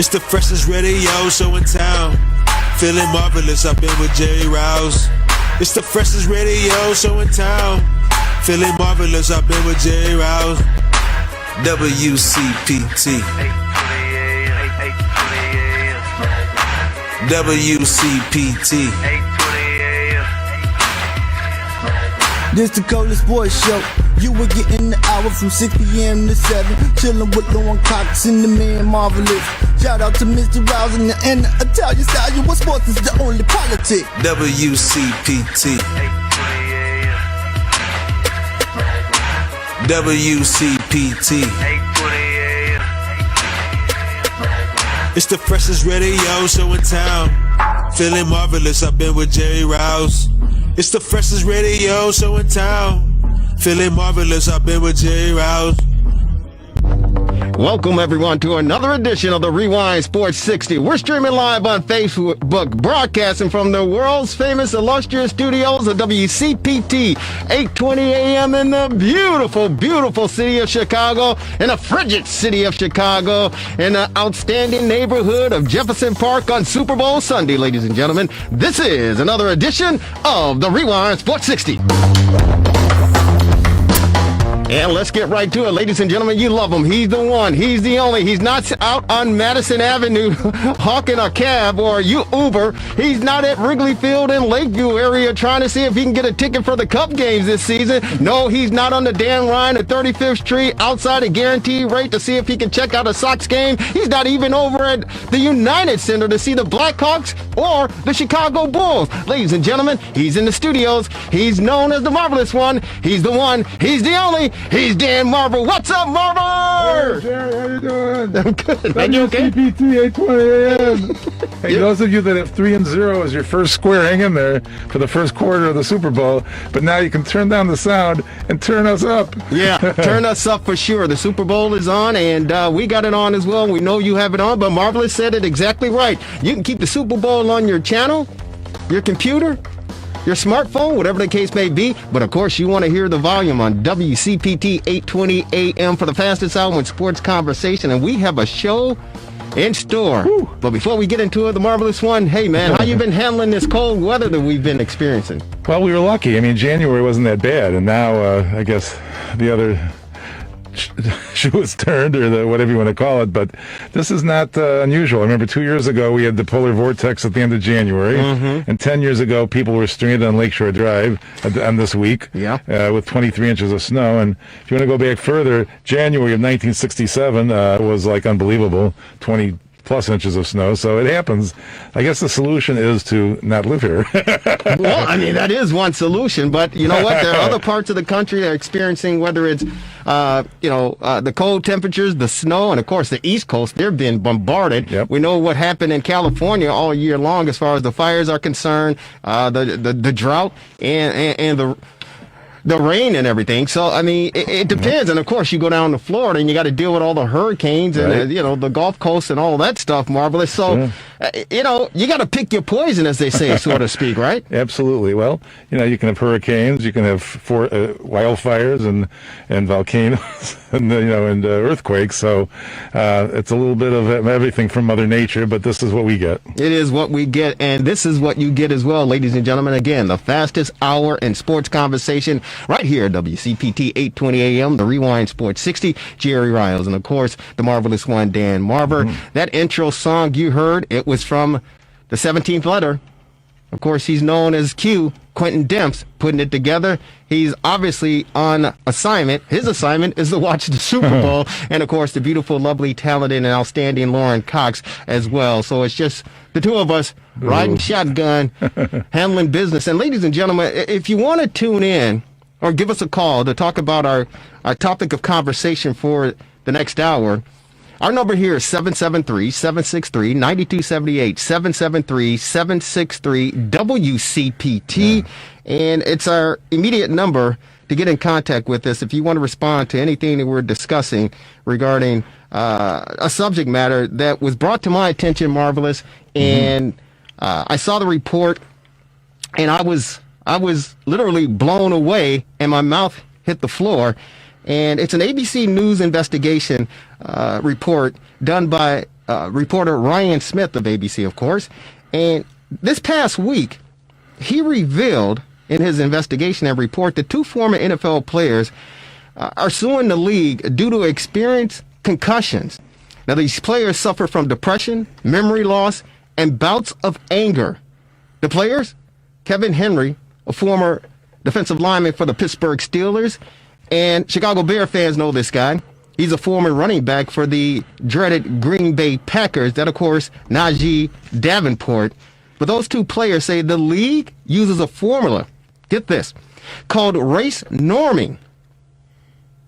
It's the freshest radio show in town. Feeling marvelous, I've been with Jerry Rouse. It's the freshest radio show in town. Feeling marvelous, I've been with Jerry Rouse. WCPT. WCPT. This the coldest boys show. You were getting the hour from 6 p.m. to 7. Chillin' with Lauren Cox and the man Marvelous. Shout out to Mr. Rouse and the Italian style. You what sports is the only politic. WCPT. WCPT. It's the freshest radio show in town. Feeling marvelous, I've been with Jerry Rouse. It's the freshest radio show in town. Feeling marvelous, I've been with Jerry Rouse. Welcome, everyone, to another edition of the Rewind Sports 60. We're streaming live on Facebook, broadcasting from the world's famous illustrious studios of WCPT, 820 AM in the beautiful, beautiful city of Chicago, in the frigid city of Chicago, in the outstanding neighborhood of Jefferson Park on Super Bowl Sunday, ladies and gentlemen. This is another edition of the Rewind Sports 60. And let's get right to it, ladies and gentlemen. You love him. He's the one. He's the only. He's not out on Madison Avenue hawking a cab or Uber. He's not at Wrigley Field in Lakeview area trying to see if he can get a ticket for the Cup games this season. No, he's not on the Dan Ryan at 35th Street outside a guaranteed rate to see if he can check out a Sox game. He's not even over at the United Center to see the Blackhawks or the Chicago Bulls. Ladies and gentlemen, he's in the studios. He's known as the Marvelous One. He's the one. He's the only. He's Dan Marver. What's up, Marver? Hey, Jerry, how you doing? I'm good. Are you okay? WCPT 820 AM. Hey, those of you that have 3-0 as your first square, hang in there for the first quarter of the Super Bowl. But now you can turn down the sound and turn us up. Yeah, turn us up for sure. The Super Bowl is on, and we got it on as well. We know you have it on, but Marvelous said it exactly right. You can keep the Super Bowl on your channel, your computer, your smartphone, whatever the case may be. But, of course, you want to hear the volume on WCPT 820 AM for the fastest hour in sports conversation. And we have a show in store. Woo. But before we get into it, the Marvelous One, hey, man, how you been handling this cold weather that we've been experiencing? Well, we were lucky. I mean, January wasn't that bad. And now, I guess, the other shoe is turned, or whatever you want to call it, but this is not unusual. I remember 2 years ago we had the polar vortex at the end of January, and 10 years ago people were stranded on Lakeshore Drive on this week with 23 inches of snow. And if you want to go back further, January of 1967 was like unbelievable, 20 plus inches of snow. So it happens. I guess the solution is to not live here. Well, I mean, that is one solution, but you know what? There are other parts of the country that are experiencing, whether it's, the cold temperatures, the snow, and of course the East Coast, they're being bombarded. Yep. We know what happened in California all year long as far as the fires are concerned, the drought and the rain and everything. So, I mean, it depends. And, of course, you go down to Florida and you got to deal with all the hurricanes and, the Gulf Coast and all that stuff, Marvelous. So, you got to pick your poison, as they say, so to speak, right? Absolutely. Well, you can have hurricanes, you can have wildfires and volcanoes and earthquakes. So it's a little bit of everything from Mother Nature, but this is what we get. It is what we get, and this is what you get as well, ladies and gentlemen. Again, the fastest hour in sports conversation right here at WCPT 820 AM, the Rewind Sports 60, Jerry Riles, and of course, the Marvelous One, Dan Marver. That intro song you heard, it was from the 17th letter. Of course, he's known as Q, Quentin Demps, putting it together. He's obviously on assignment. His assignment is to watch the Super Bowl, and of course, the beautiful, lovely, talented, and outstanding Lauren Cox as well. So it's just the two of us riding shotgun, handling business. And ladies and gentlemen, if you want to tune in or give us a call to talk about our topic of conversation for the next hour, our number here is 773-763-9278, 773-763-WCPT, and it's our immediate number to get in contact with us if you want to respond to anything that we're discussing regarding a subject matter that was brought to my attention, Marvelous, and I saw the report, and I was literally blown away, and my mouth hit the floor. And it's an ABC News investigation report done by reporter Ryan Smith of ABC, of course. And this past week, he revealed in his investigation and report that 2 former NFL players are suing the league due to experienced concussions. Now, these players suffer from depression, memory loss, and bouts of anger. The players, Kevin Henry, a former defensive lineman for the Pittsburgh Steelers, and Chicago Bear fans know this guy. He's a former running back for the dreaded Green Bay Packers. That, of course, Najee Davenport. But those 2 players say the league uses a formula, get this, called race norming.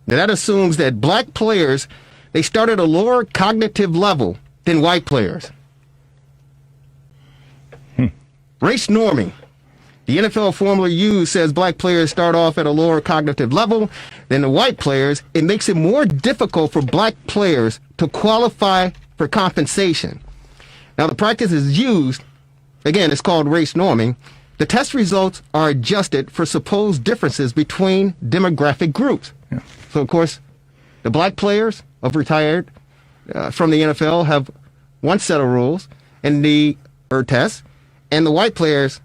Now, that assumes that black players, they start at a lower cognitive level than white players. Race norming. The NFL formula used says black players start off at a lower cognitive level than the white players. It makes it more difficult for black players to qualify for compensation. Now, the practice is used, again, it's called race norming. The test results are adjusted for supposed differences between demographic groups. Yeah. So, of course, the black players of retired from the NFL have one set of rules and the test, and the white players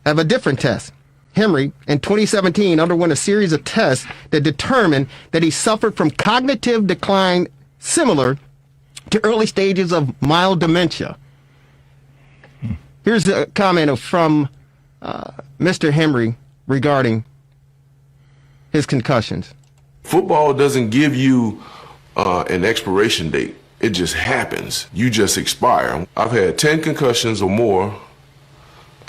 have a different test. Henry, in 2017, underwent a series of tests that determined that he suffered from cognitive decline similar to early stages of mild dementia. Here's a comment from Mr. Henry regarding his concussions. Football doesn't give you an expiration date. It just happens. You just expire. I've had 10 concussions or more,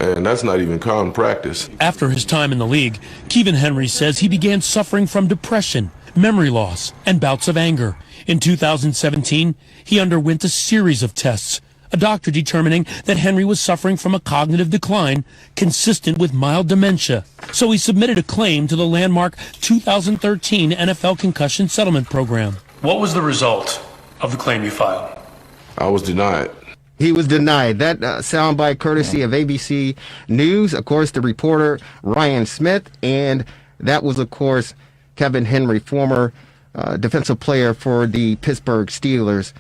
and that's not even common practice. After his time in the league, Kevin Henry says he began suffering from depression, memory loss, and bouts of anger. In 2017, he underwent a series of tests, a doctor determining that Henry was suffering from a cognitive decline consistent with mild dementia. So he submitted a claim to the landmark 2013 NFL Concussion Settlement Program. What was the result of the claim you filed? I was denied. He was denied. That soundbite courtesy of ABC News, of course, the reporter Ryan Smith, and that was, of course, Kevin Henry, former defensive player for the Pittsburgh Steelers,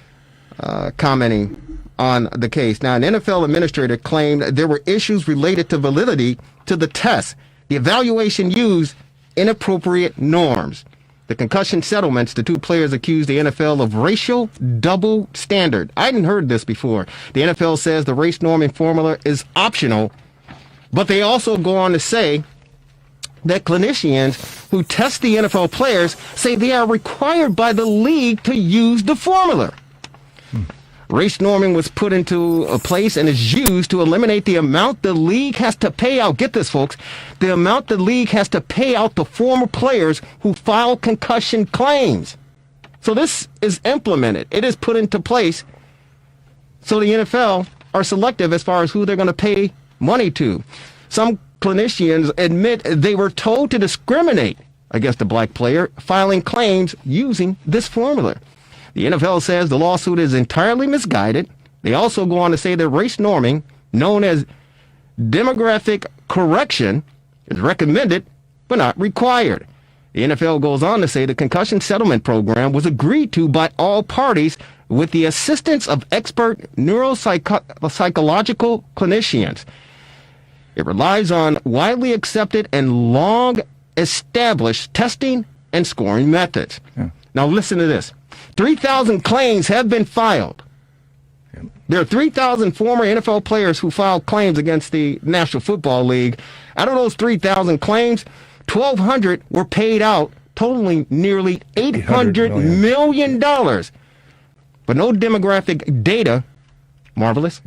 commenting on the case. Now, an NFL administrator claimed there were issues related to validity to the test. The evaluation used inappropriate norms. The concussion settlements, the 2 players accused the NFL of racial double standard. I hadn't heard this before. The NFL says the race norming formula is optional, but they also go on to say that clinicians who test the NFL players say they are required by the league to use the formula. Race norming was put into a place and is used to eliminate the amount the league has to pay out. Get this, folks. The amount the league has to pay out to former players who file concussion claims. So this is implemented. It is put into place so the NFL are selective as far as who they're going to pay money to. Some clinicians admit they were told to discriminate against a black player filing claims using this formula. The NFL says the lawsuit is entirely misguided. They also go on to say that race norming, known as demographic correction, is recommended but not required. The NFL goes on to say the concussion settlement program was agreed to by all parties with the assistance of expert neuropsychological clinicians. It relies on widely accepted and long-established testing and scoring methods. Yeah. Now listen to this. 3,000 claims have been filed. There are 3,000 former NFL players who filed claims against the National Football League. Out of those 3,000 claims, 1,200 were paid out, totaling nearly $800 million. But no demographic data, marvelous,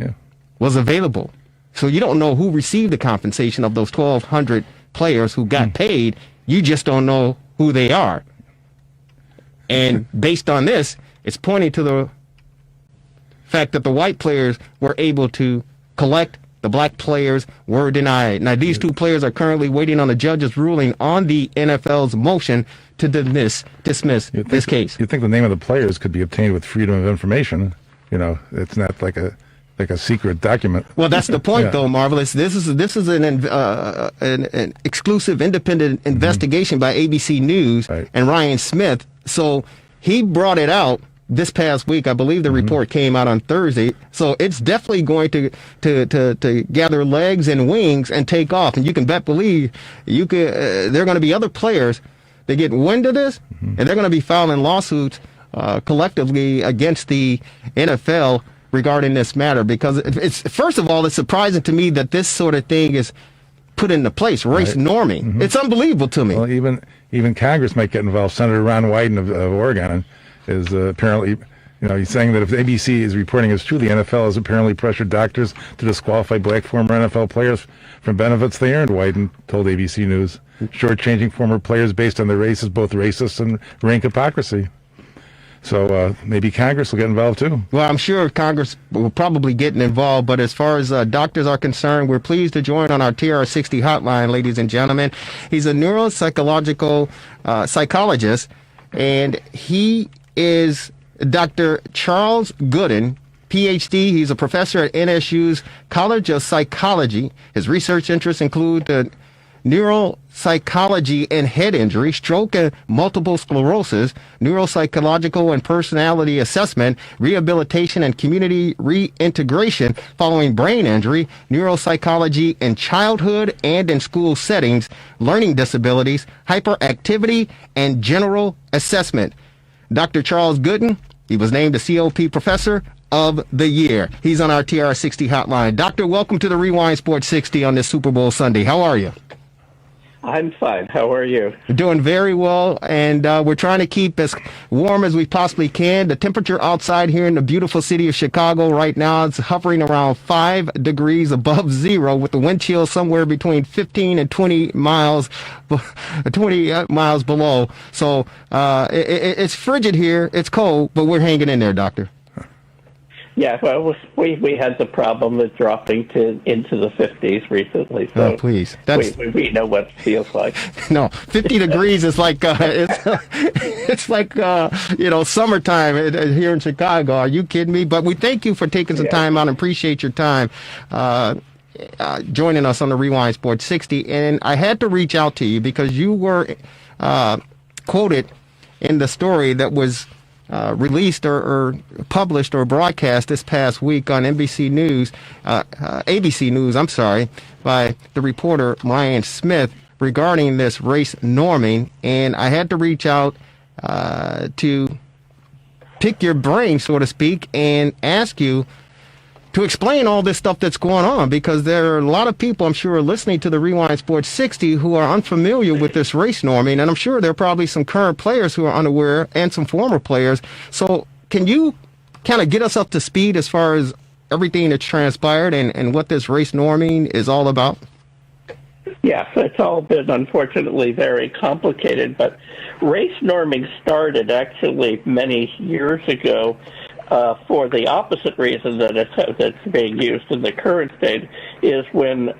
was available. So you don't know who received the compensation of those 1,200 players who got paid. You just don't know who they are. And based on this, it's pointing to the fact that the white players were able to collect, the black players were denied. Now, these 2 players are currently waiting on the judge's ruling on the NFL's motion to dismiss this case. You'd think the name of the players could be obtained with freedom of information. You know, it's not like a secret document. Well, that's the point, though, Marvelous. This is an exclusive, independent investigation by ABC News and Ryan Smith. So he brought it out this past week. I believe the report came out on Thursday. So it's definitely going to gather legs and wings and take off. And you can believe there are going to be other players that get wind of this, and they're going to be filing lawsuits collectively against the NFL regarding this matter. Because it's first of all, it's surprising to me that this sort of thing is put into place, race norming. It's unbelievable to me. Well, even Congress might get involved. Senator Ron Wyden of Oregon is apparently, he's saying that if ABC is reporting as true, the NFL has apparently pressured doctors to disqualify black former NFL players from benefits they earned, Wyden told ABC News. Shortchanging former players based on their race is both racist and rank hypocrisy. So maybe Congress will get involved too. Well, I'm sure Congress will probably get involved, but as far as doctors are concerned, we're pleased to join on our TRS60 hotline, ladies and gentlemen. He's a neuropsychological psychologist, and he is Dr. Charles Gooden, PhD. He's a professor at NSU's College of Psychology. His research interests include the neuropsychology and head injury, stroke and multiple sclerosis, neuropsychological and personality assessment, rehabilitation and community reintegration following brain injury, neuropsychology in childhood and in school settings, learning disabilities, hyperactivity, and general assessment. Dr. Charles Gooden, he was named the COP Professor of the Year. He's on our TR60 hotline. Doctor, welcome to the Rewind Sports 60 on this Super Bowl Sunday. How are you? I'm fine. How are you? Doing very well, and we're trying to keep as warm as we possibly can. The temperature outside here in the beautiful city of Chicago right now is hovering around 5 degrees above zero, with the wind chill somewhere between 15 and 20 miles below. So it's frigid here. It's cold, but we're hanging in there, Doctor. Yeah, well, we had the problem of dropping into the 50s recently. So please. We know what it feels like. No, 50 degrees is like it's like summertime here in Chicago. Are you kidding me? But we thank you for taking some time out and appreciate your time joining us on the Rewind Sports 60. And I had to reach out to you because you were quoted in the story that was released or published or broadcast this past week on ABC News, by the reporter Ryan Smith regarding this race norming. And I had to reach out to pick your brain, so to speak, and ask you to explain all this stuff that's going on, because there are a lot of people, I'm sure, listening to the Rewind Sports 60 who are unfamiliar with this race norming, and I'm sure there are probably some current players who are unaware and some former players. So can you kind of get us up to speed as far as everything that's transpired and what this race norming is all about? Yes, it's all been, unfortunately, very complicated, but race norming started actually many years ago for the opposite reason that it's being used in the current state, is when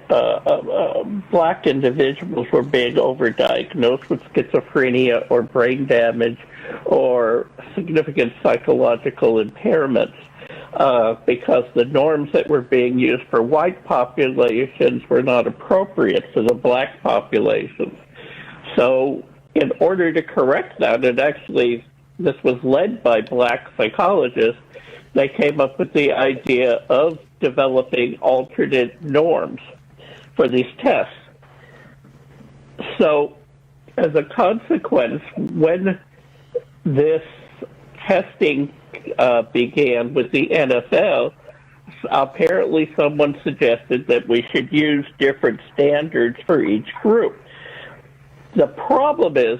black individuals were being overdiagnosed with schizophrenia or brain damage or significant psychological impairments, because the norms that were being used for white populations were not appropriate for the black populations. So in order to correct that, this was led by black psychologists. They came up with the idea of developing alternate norms for these tests. So as a consequence, when this testing began with the NFL, apparently someone suggested that we should use different standards for each group. The problem is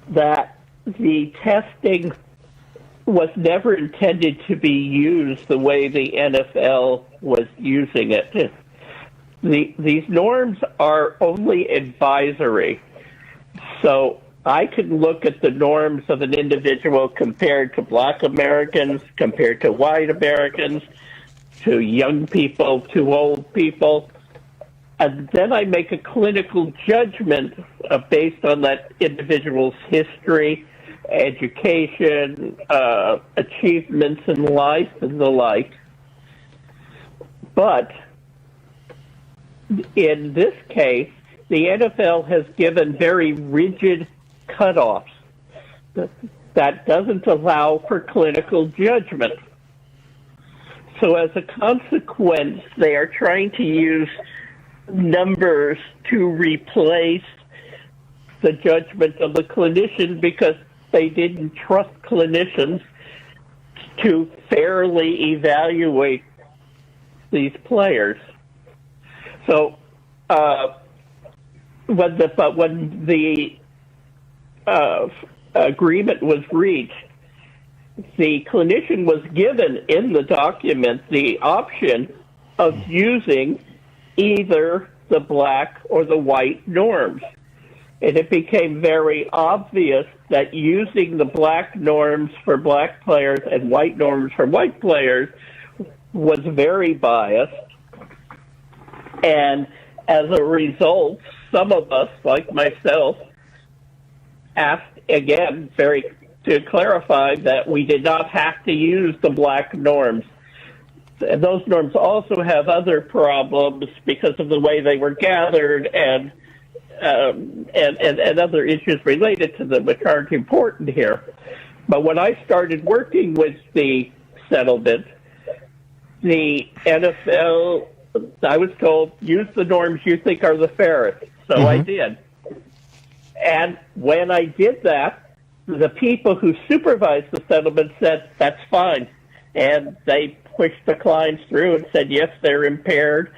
that the testing was never intended to be used the way the NFL was using it. These norms are only advisory. So I can look at the norms of an individual compared to black Americans, compared to white Americans, to young people, to old people, and then I make a clinical judgment based on that individual's history, education, achievements in life, and the like. But in this case, the NFL has given very rigid cutoffs. that doesn't allow for clinical judgment. So as a consequence, they are trying to use numbers to replace the judgment of the clinician because they didn't trust clinicians to fairly evaluate these players. So when the agreement was reached, the clinician was given in the document the option of using either the black or the white norms. And it became very obvious that using the black norms for black players and white norms for white players was very biased. And as a result, some of us, like myself, asked again to clarify that we did not have to use the black norms. And those norms also have other problems because of the way they were gathered and other issues related to them, which aren't important here. But when I started working with the settlement, the NFL, I was told, use the norms you think are the fairest. So I did. And when I did that, the people who supervised the settlement said, that's fine. And they pushed the clients through and said, yes, they're impaired.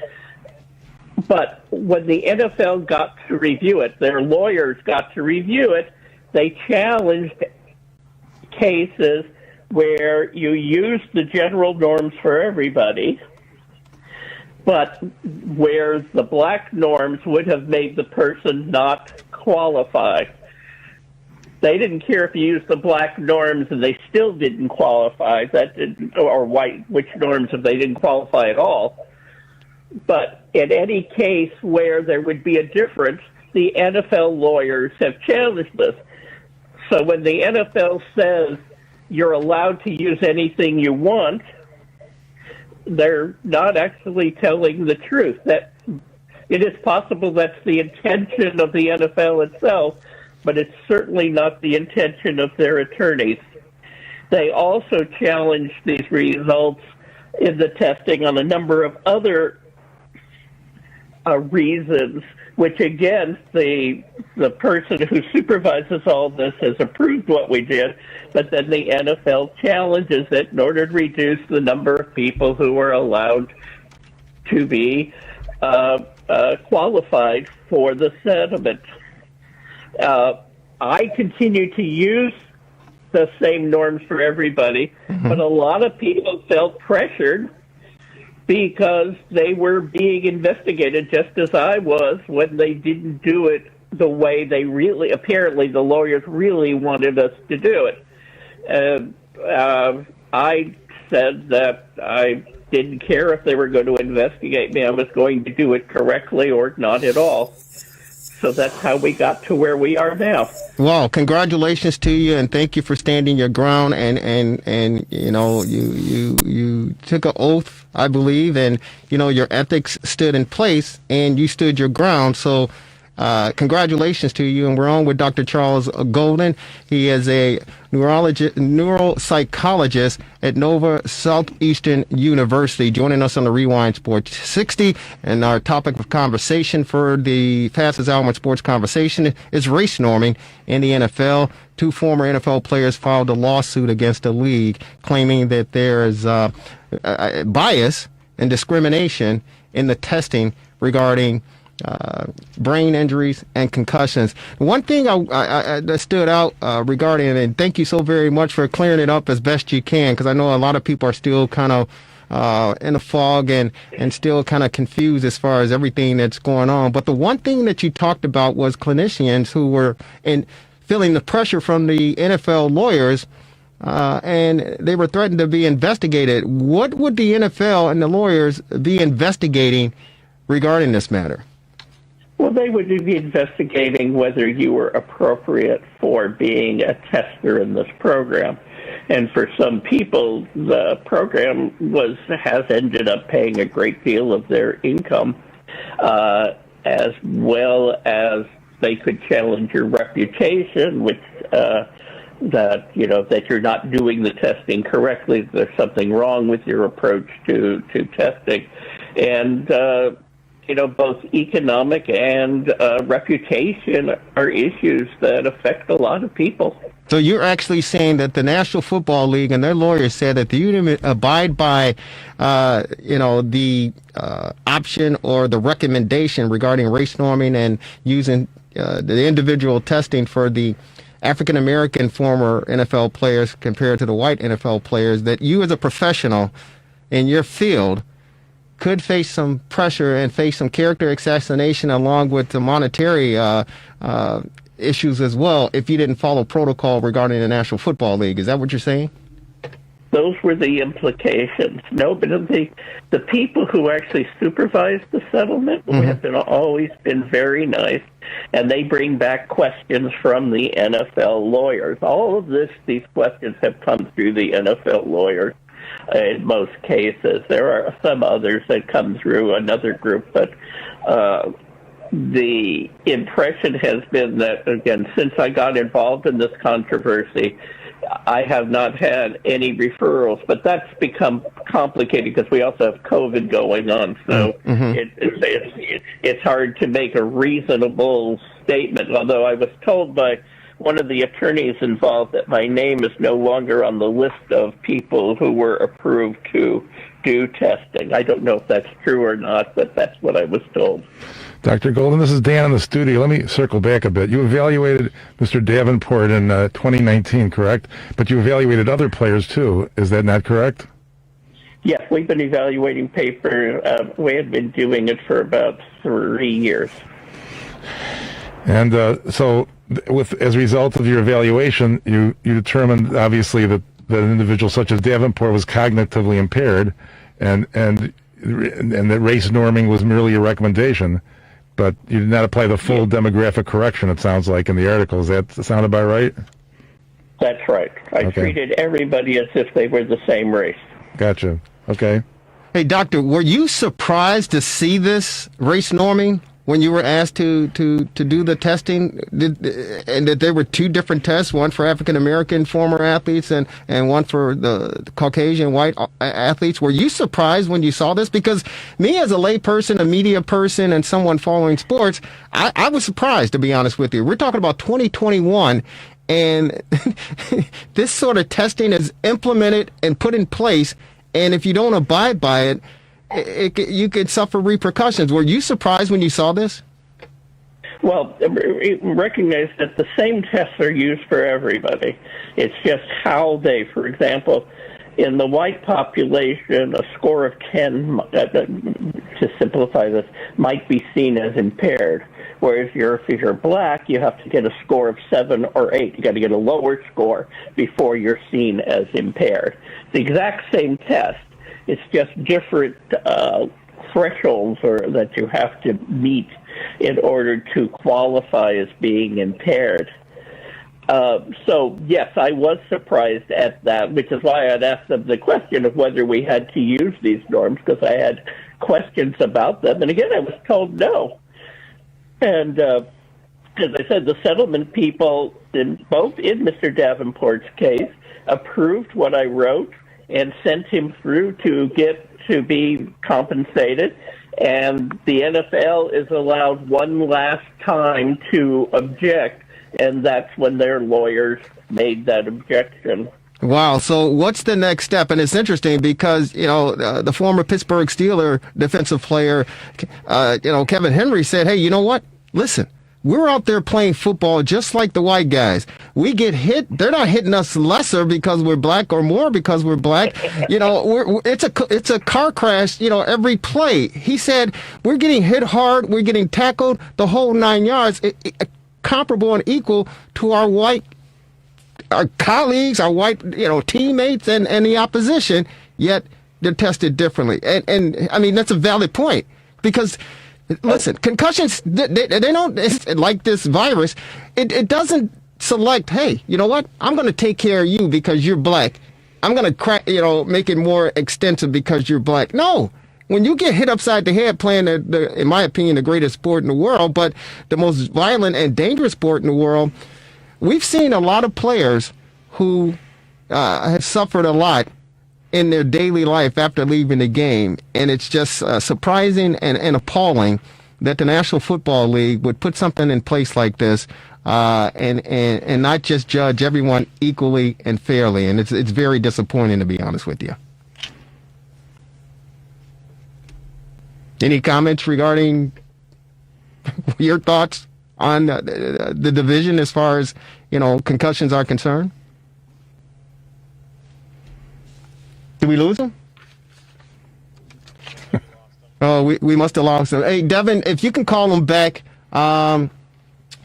But when the NFL got to review it, their lawyers got to review it, they challenged cases where you use the general norms for everybody, but where the black norms would have made the person not qualify. They didn't care if you used the black norms and they still didn't qualify, or white, which norms if they didn't qualify at all. But in any case where there would be a difference, the NFL lawyers have challenged this. So when the NFL says you're allowed to use anything you want, they're not actually telling the truth. That it is possible that's the intention of the NFL itself, but it's certainly not the intention of their attorneys. They also challenged these results in the testing on a number of other reasons, which again, the person who supervises all this has approved what we did, but then the NFL challenges it in order to reduce the number of people who are allowed to be qualified for the settlement. I continue to use the same norms for everybody, but a lot of people felt pressured because they were being investigated just as I was when they didn't do it the way they really, apparently the lawyers really wanted us to do it. I said that I didn't care if they were going to investigate me. I was going to do it correctly or not at all. So that's how we got to where we are now. Well, congratulations to you, and thank you for standing your ground. And you know, you took an oath, I believe, and you know your ethics stood in place, and you stood your ground. So, congratulations to you. And we're on with Dr. Charles Golden. He is a neuropsychologist at Nova Southeastern University, joining us on the Rewind Sports 60. And our topic of conversation for the fastest hour in sports conversation is race norming in the NFL. Two former NFL players filed a lawsuit against the league, claiming that there is bias and discrimination in the testing regarding brain injuries and concussions. One thing that stood out regarding it, and thank you so very much for clearing it up as best you can, because I know a lot of people are still kind of in a fog and still kind of confused as far as everything that's going on. But the one thing that you talked about was clinicians who were feeling the pressure from the NFL lawyers, and they were threatened to be investigated. What would the NFL and the lawyers be investigating regarding this matter? Well, they would be investigating whether you were appropriate for being a tester in this program. And for some people, the program has ended up paying a great deal of their income, as well as they could challenge your reputation, which that that you're not doing the testing correctly. There's something wrong with your approach to testing, and both economic and reputation are issues that affect a lot of people. So you're actually saying that the National Football League and their lawyers said that you abide by, the option or the recommendation regarding race norming and using the individual testing for the African American former NFL players compared to the white NFL players, that you as a professional in your field could face some pressure and face some character assassination along with the monetary issues as well if you didn't follow protocol regarding the National Football League. Is that what you're saying? Those were the implications. No, but the people who actually supervised the settlement have always been very nice, and they bring back questions from the NFL lawyers. All of these questions have come through the NFL lawyers. In most cases, there are some others that come through another group, but the impression has been that, again, since I got involved in this controversy, I have not had any referrals, but that's become complicated because we also have COVID going on, so it's hard to make a reasonable statement, although I was told by one of the attorneys involved that my name is no longer on the list of people who were approved to do testing. I don't know if that's true or not, but that's what I was told. Dr. Golden, this is Dan in the studio. Let me circle back a bit. You evaluated Mr. Davenport in 2019, correct? But you evaluated other players too. Is that not correct? Yes, we've been evaluating paper. We have been doing it for about 3 years. And so, as a result of your evaluation, you determined obviously that an individual such as Davenport was cognitively impaired, and that race norming was merely a recommendation, but you did not apply the full demographic correction. It sounds like in the article. Does that sound about right? That's right. I treated everybody as if they were the same race. Gotcha. Okay. Hey, doctor, were you surprised to see this race norming when you were asked to do the testing, and that there were two different tests, one for African American former athletes and one for the Caucasian white athletes? Were you surprised when you saw this? Because me as a lay person, a media person, and someone following sports, I was surprised, to be honest with you. We're talking about 2021, and this sort of testing is implemented and put in place, and if you don't abide by it, you could suffer repercussions. Were you surprised when you saw this? Well, recognize that the same tests are used for everybody. It's just how they, for example, in the white population, a score of 10, to simplify this, might be seen as impaired. Whereas if you're black, you have to get a score of 7 or 8. You got to get a lower score before you're seen as impaired. The exact same test. It's just different thresholds that you have to meet in order to qualify as being impaired. So, yes, I was surprised at that, which is why I'd asked them the question of whether we had to use these norms, because I had questions about them. And again, I was told no. And as I said, the settlement people, both in Mr. Davenport's case, approved what I wrote and sent him through to be compensated. And the NFL is allowed one last time to object, and that's when their lawyers made that objection. Wow. So what's the next step? And it's interesting because, the former Pittsburgh Steeler defensive player, Kevin Henry said, hey, you know what? Listen, we're out there playing football just like the white guys. We get hit. They're not hitting us lesser because we're black or more because we're black. It's a car crash, every play. He said, we're getting hit hard. We're getting tackled the whole 9 yards, comparable and equal to our colleagues, our white, teammates and the opposition, yet they're tested differently. And I mean, that's a valid point because listen, concussions, they don't, it's like this virus, it doesn't select, hey, you know what, I'm going to take care of you because you're black. I'm going to make it more extensive because you're black. No. When you get hit upside the head playing, in my opinion, the greatest sport in the world, but the most violent and dangerous sport in the world, we've seen a lot of players who have suffered a lot in their daily life after leaving the game. And it's just surprising and appalling that the National Football League would put something in place like this and not just judge everyone equally and fairly. And it's very disappointing, to be honest with you. Any comments regarding your thoughts on the division as far as, concussions are concerned? Did we lose him? Oh, we must have lost him. Hey, Devin, if you can call him back, tell him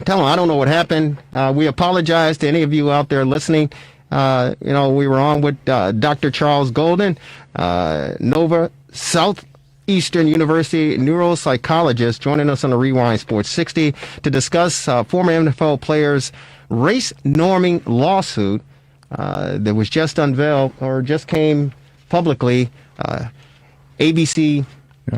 I don't know what happened. We apologize to any of you out there listening. We were on with Dr. Charles Golden, Nova Southeastern University neuropsychologist, joining us on the Rewind Sports 60 to discuss former NFL players' race norming lawsuit that was just unveiled or just came publicly. ABC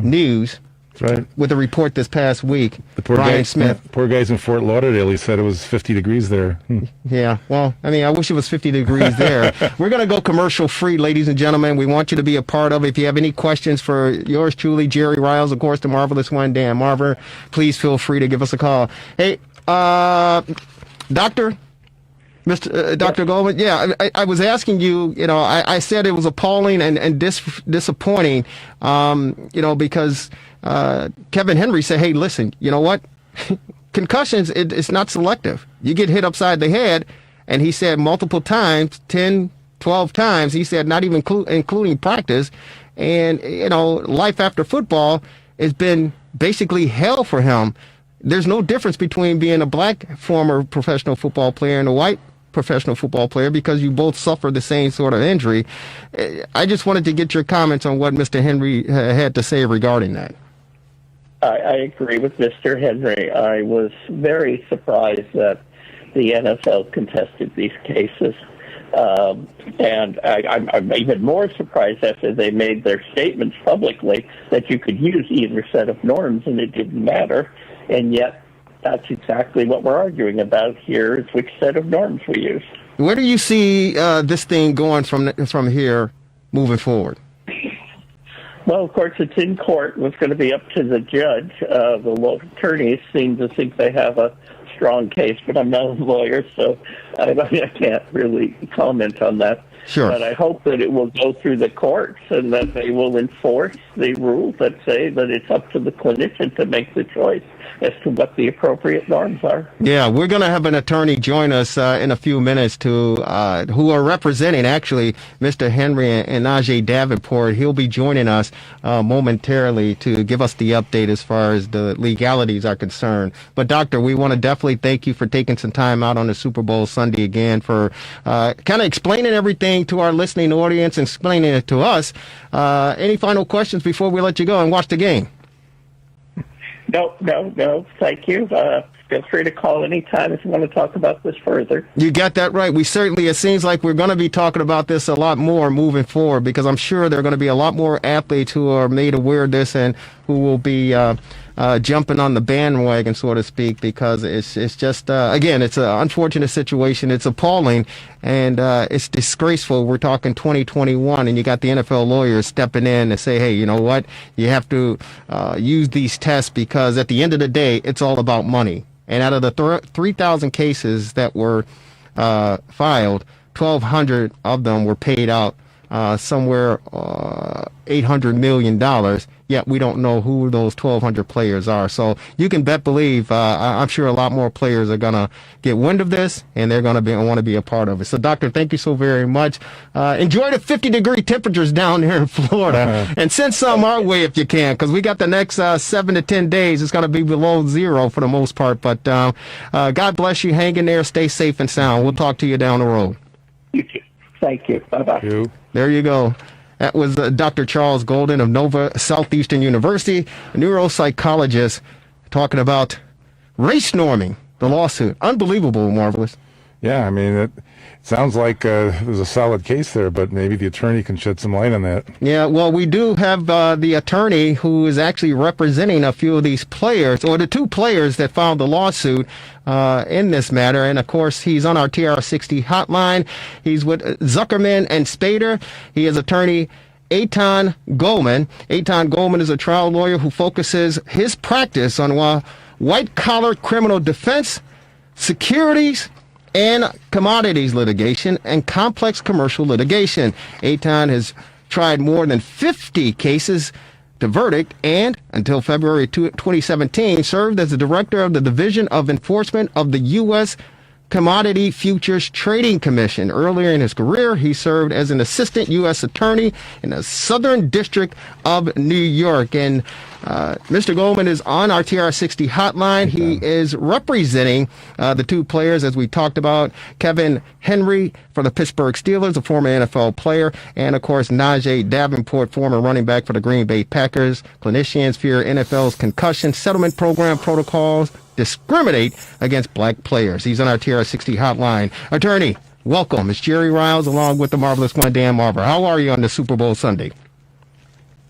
News, right, with a report this past week. The poor Brian guy, Smith. poor guys in Fort Lauderdale. He said it was 50 degrees there. Yeah, well, I wish it was 50 degrees there. We're going to go commercial free, ladies and gentlemen. We want you to be a part of it. If you have any questions for yours truly, Jerry Riles, of course, the marvelous one, Dan Marver, please feel free to give us a call. Hey, Dr. Goldman, I was asking you, I said it was appalling and disappointing, because Kevin Henry said, hey, listen, you know what? Concussions, it's not selective. You get hit upside the head, and he said multiple times, 10, 12 times, he said not even including practice, and, life after football has been basically hell for him. There's no difference between being a black former professional football player and a white professional football player because you both suffer the same sort of injury. I just wanted to get your comments on what Mr. Henry had to say regarding that. I agree with Mr. Henry. I was very surprised that the NFL contested these cases. And I'm even more surprised after they made their statements publicly that you could use either set of norms and it didn't matter. And yet, that's exactly what we're arguing about here, is which set of norms we use. Where do you see this thing going from here moving forward? Well, of course, it's in court. It's going to be up to the judge. The law attorneys seem to think they have a strong case, but I'm not a lawyer, so I can't really comment on that. Sure. But I hope that it will go through the courts and that they will enforce the rules that say that it's up to the clinician to make the choice as to what the appropriate norms are. Yeah, we're going to have an attorney join us in a few minutes who are representing, actually, Mr. Henry and Najee Davenport. He'll be joining us momentarily to give us the update as far as the legalities are concerned. But, Doctor, we want to definitely thank you for taking some time out on the Super Bowl Sunday again for kind of explaining everything to our listening audience and explaining it to us. Any final questions before we let you go and watch the game? No. Thank you. Feel free to call anytime if you want to talk about this further. You got that right. It seems like we're going to be talking about this a lot more moving forward because I'm sure there are going to be a lot more athletes who are made aware of this and who will be jumping on the bandwagon, so to speak, because it's just, again, it's an unfortunate situation. It's appalling and it's disgraceful. We're talking 2021 and you got the NFL lawyers stepping in and say, hey, you know what? You have to use these tests because at the end of the day, it's all about money. And out of the 3,000 cases that were filed, 1,200 of them were paid out somewhere $800 million, yet we don't know who those 1,200 players are. So you can believe I'm sure a lot more players are going to get wind of this, and they're going to want to be a part of it. So, Doctor, thank you so very much. Enjoy the 50-degree temperatures down here in Florida, and send some our way if you can, because we got the next 7 to 10 days. It's going to be below zero for the most part. But God bless you. Hang in there. Stay safe and sound. We'll talk to you down the road. You too. Thank you. Bye-bye. There you go. That was Dr. Charles Golden of Nova Southeastern University, a neuropsychologist, talking about race norming, the lawsuit. Unbelievable, Marvelous. Yeah, I mean, sounds like there's a solid case there, but maybe the attorney can shed some light on that. Yeah, well, we do have the attorney who is actually representing a few of these players, or the two players that filed the lawsuit in this matter. And, of course, he's on our TRS60 hotline. He's with Zuckerman and Spader. He is attorney Eitan Goldman. Eitan Goldman is a trial lawyer who focuses his practice on white-collar criminal defense, securities, and commodities litigation and complex commercial litigation. Eitan has tried more than 50 cases to verdict and, until February 2017, served as the director of the Division of Enforcement of the U.S. Commodity Futures Trading Commission. Earlier in his career, he served as an assistant U.S. attorney in the Southern District of New York. And Mr. Goldman is on our TR60 hotline. He is representing the two players, as we talked about, Kevin Henry for the Pittsburgh Steelers, a former NFL player, and, of course, Najee Davenport, former running back for the Green Bay Packers. Clinicians fear NFL's concussion settlement program protocols discriminate against black players. He's on our TR60 hotline. Attorney, welcome. It's Jerry Riles along with the marvelous one, Dan Marver. How are you on the Super Bowl Sunday?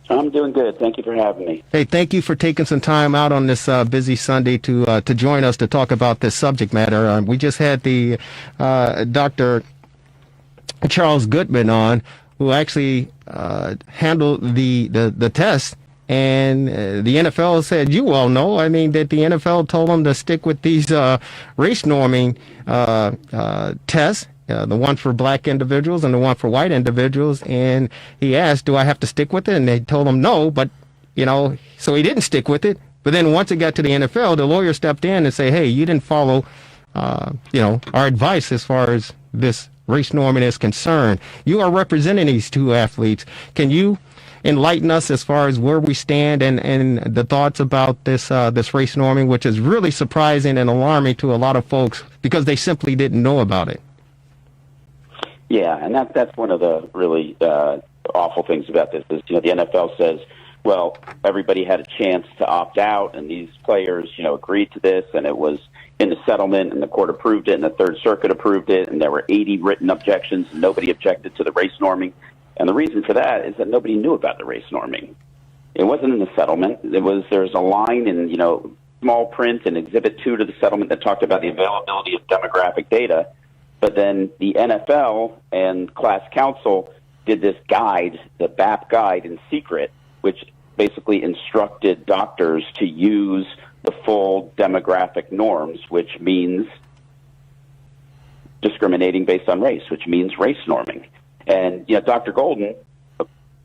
I'm doing good. Thank you for having me. Hey, thank you for taking some time out on this busy Sunday to join us to talk about this subject matter. We just had the Dr. Charles Goodman on, who actually handled the test. And the NFL said, you all know, I mean, that the NFL told them to stick with these race norming tests, the one for black individuals and the one for white individuals. And he asked, do I have to stick with it? And they told him no, but, so he didn't stick with it. But then once it got to the NFL, the lawyer stepped in and said, hey, you didn't follow, our advice as far as this race norming is concerned. You are representing these two athletes. Can you enlighten us as far as where we stand and the thoughts about this race norming, which is really surprising and alarming to a lot of folks because they simply didn't know about it? Yeah, and that's one of the really awful things about this is, the NFL says, well, everybody had a chance to opt out, and these players, agreed to this, and it was in the settlement, and the court approved it, and the Third Circuit approved it, and there were 80 written objections, and nobody objected to the race norming. And the reason for that is that nobody knew about the race norming. It wasn't in the settlement. There's a line in, small print in Exhibit 2 to the settlement that talked about the availability of demographic data. But then the NFL and class counsel did this guide, the BAP guide, in secret, which basically instructed doctors to use the full demographic norms, which means discriminating based on race, which means race norming. And, Dr. Golden,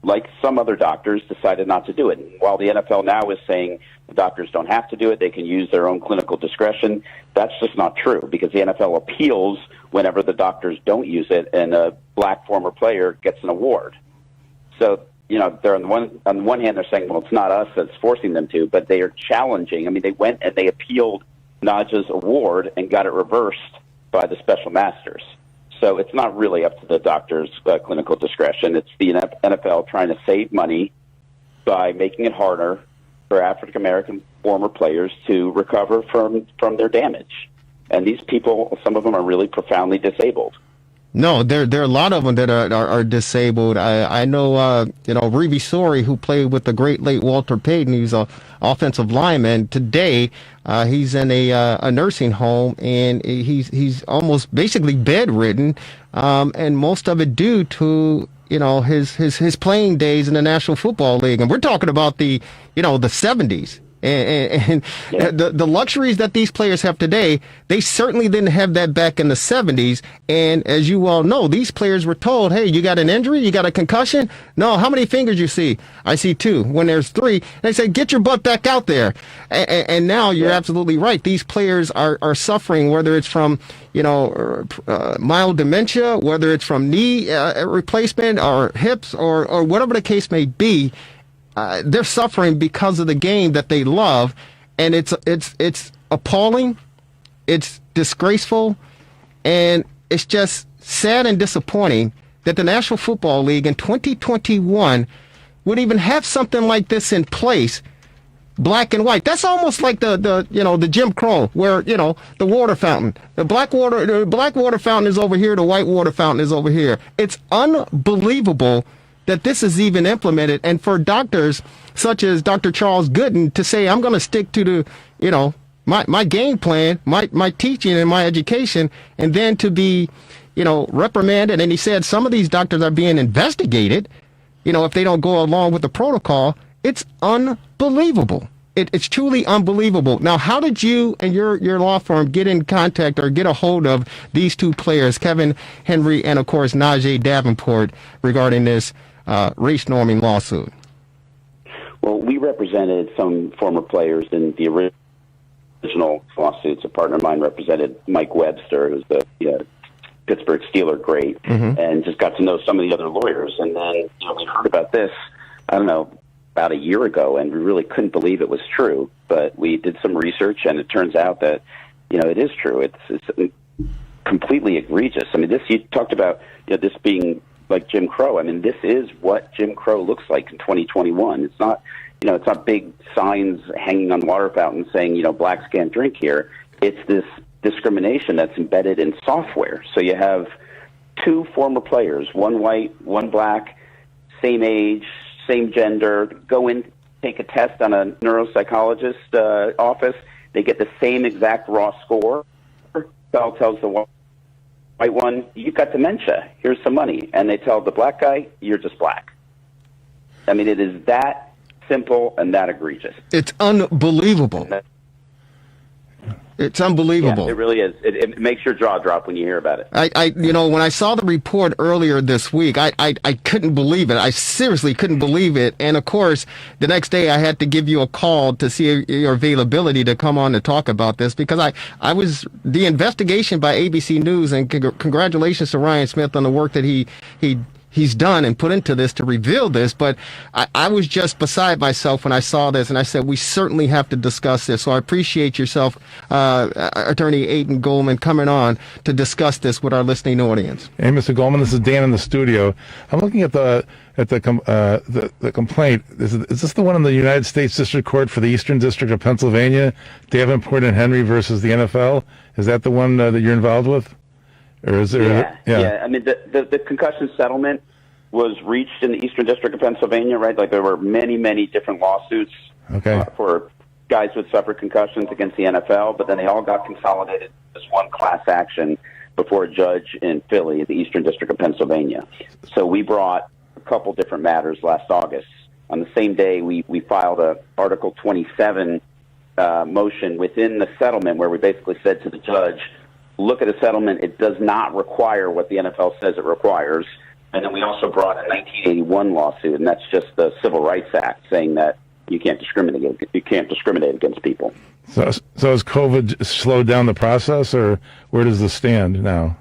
like some other doctors, decided not to do it. And while the NFL now is saying the doctors don't have to do it, they can use their own clinical discretion, that's just not true because the NFL appeals whenever the doctors don't use it and a black former player gets an award. So, they're on the one hand, they're saying, well, it's not us that's forcing them to, but they are challenging. I mean, they went and they appealed Najee's award and got it reversed by the special masters. So it's not really up to the doctor's clinical discretion. It's the NFL trying to save money by making it harder for African-American former players to recover from their damage. And these people, some of them are really profoundly disabled. No, there are a lot of them that are disabled. I know, Reeve Sorey, who played with the great late Walter Payton. He's a offensive lineman. Today, he's in a nursing home, and he's almost basically bedridden, and most of it due to his playing days in the National Football League. And we're talking about the 70s. And the luxuries that these players have today, they certainly didn't have that back in the 70s. And as you all know, these players were told, hey, you got an injury? You got a concussion? No, how many fingers you see? I see 2. When there's 3, they say, get your butt back out there. And now you're absolutely right. These players are suffering, whether it's from, mild dementia, whether it's from knee replacement or hips or whatever the case may be. They're suffering because of the game that they love, and it's appalling, it's disgraceful, and it's just sad and disappointing that the National Football League in 2021 would even have something like this in place black and white. That's almost like the Jim Crow, where, the water fountain. The black water fountain is over here, the white water fountain is over here. It's unbelievable that this is even implemented. And for doctors such as Dr. Charles Gooden to say, I'm going to stick to the, my game plan, my teaching and my education, and then to be, reprimanded. And he said some of these doctors are being investigated, if they don't go along with the protocol. It's unbelievable. It's truly unbelievable. Now, how did you and your law firm get in contact or get a hold of these two players, Kevin Henry and, of course, Najee Davenport, regarding this race norming lawsuit? Well, we represented some former players in the original lawsuits. A partner of mine represented Mike Webster, who's the Pittsburgh Steeler great, and just got to know some of the other lawyers. And then we heard about this, I don't know, about a year ago, and we really couldn't believe it was true. But we did some research, and it turns out that it is true. It's completely egregious. I mean, you talked about this being like Jim Crow. I mean, this is what Jim Crow looks like in 2021. It's not it's not big signs hanging on water fountains saying blacks can't drink here. It's this discrimination that's embedded in software. So you have two former players, one white, one black, same age, same gender, go in, take a test on a neuropsychologist office. They get the same exact raw score. Bell tells the white one, you've got dementia, here's some money. And they tell the black guy, you're just black. I mean, it is that simple and that egregious. It's unbelievable. It's unbelievable. Yeah, it really is. It makes your jaw drop when you hear about it. When I saw the report earlier this week, I couldn't believe it. I seriously couldn't believe it. And of course, the next day I had to give you a call to see your availability to come on to talk about this, because I was the investigation by ABC News, and congratulations to Ryan Smith on the work that he's done and put into this to reveal this. But I was just beside myself when I saw this, and I said, we certainly have to discuss this. So I appreciate yourself, Attorney Aidan Goldman, coming on to discuss this with our listening audience. Hey, Mr. Goldman, this is Dan in the studio. I'm looking at the complaint. Is this the one in the United States District Court for the Eastern District of Pennsylvania, Davenport and Henry versus the NFL? Is that the one that you're involved with? Or is there, yeah. I mean, the concussion settlement was reached in the Eastern District of Pennsylvania, right? Like, there were many, many different lawsuits for guys who had suffered concussions against the NFL, but then they all got consolidated as one class action before a judge in Philly, the Eastern District of Pennsylvania. So we brought a couple different matters last August. On the same day, we filed a Article 27 motion within the settlement, where we basically said to the judge, look at a settlement. It does not require what the NFL says it requires. And then we also brought a 1981 lawsuit, and that's just the Civil Rights Act, saying that you can't discriminate against people. So has COVID slowed down the process, or where does this stand now?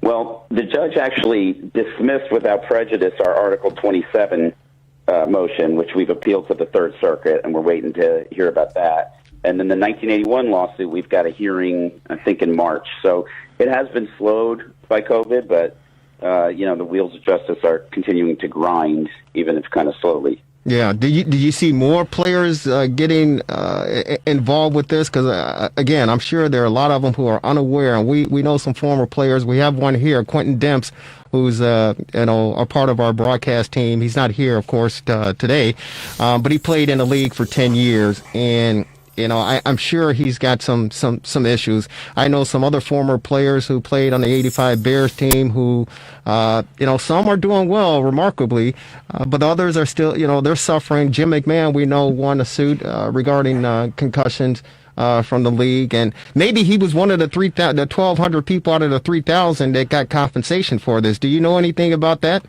Well, the judge actually dismissed without prejudice our Article 27 motion, which we've appealed to the Third Circuit, and we're waiting to hear about that. And then the 1981 lawsuit, we've got a hearing, I think, in March. So it has been slowed by COVID, but, the wheels of justice are continuing to grind, even if kind of slowly. Yeah. Do you see more players getting involved with this? Because, again, I'm sure there are a lot of them who are unaware, and we know some former players. We have one here, Quentin Demps, who's a part of our broadcast team. He's not here, of course, today, but he played in the league for 10 years, and I'm sure he's got some issues. I know some other former players who played on the '85 Bears team who, some are doing well, remarkably, but others are still, they're suffering. Jim McMahon, we know, won a suit regarding concussions from the league, and maybe he was one of the 1,200 people out of the 3,000 that got compensation for this. Do you know anything about that?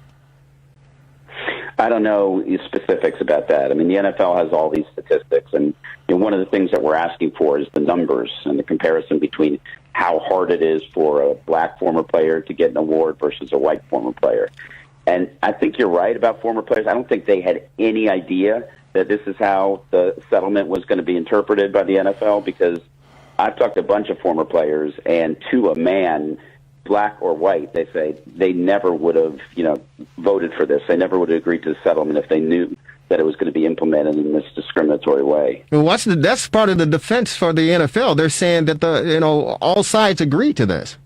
I don't know specifics about that. I mean, the NFL has all these statistics, and one of the things that we're asking for is the numbers and the comparison between how hard it is for a black former player to get an award versus a white former player. And I think you're right about former players. I don't think they had any idea that this is how the settlement was going to be interpreted by the NFL, because I've talked to a bunch of former players, and to a man, black or white, they say they never would have, voted for this. They never would have agreed to the settlement if they knew that it was going to be implemented in this discriminatory way. Well, that's part of the defense for the NFL. They're saying that all sides agreed to this.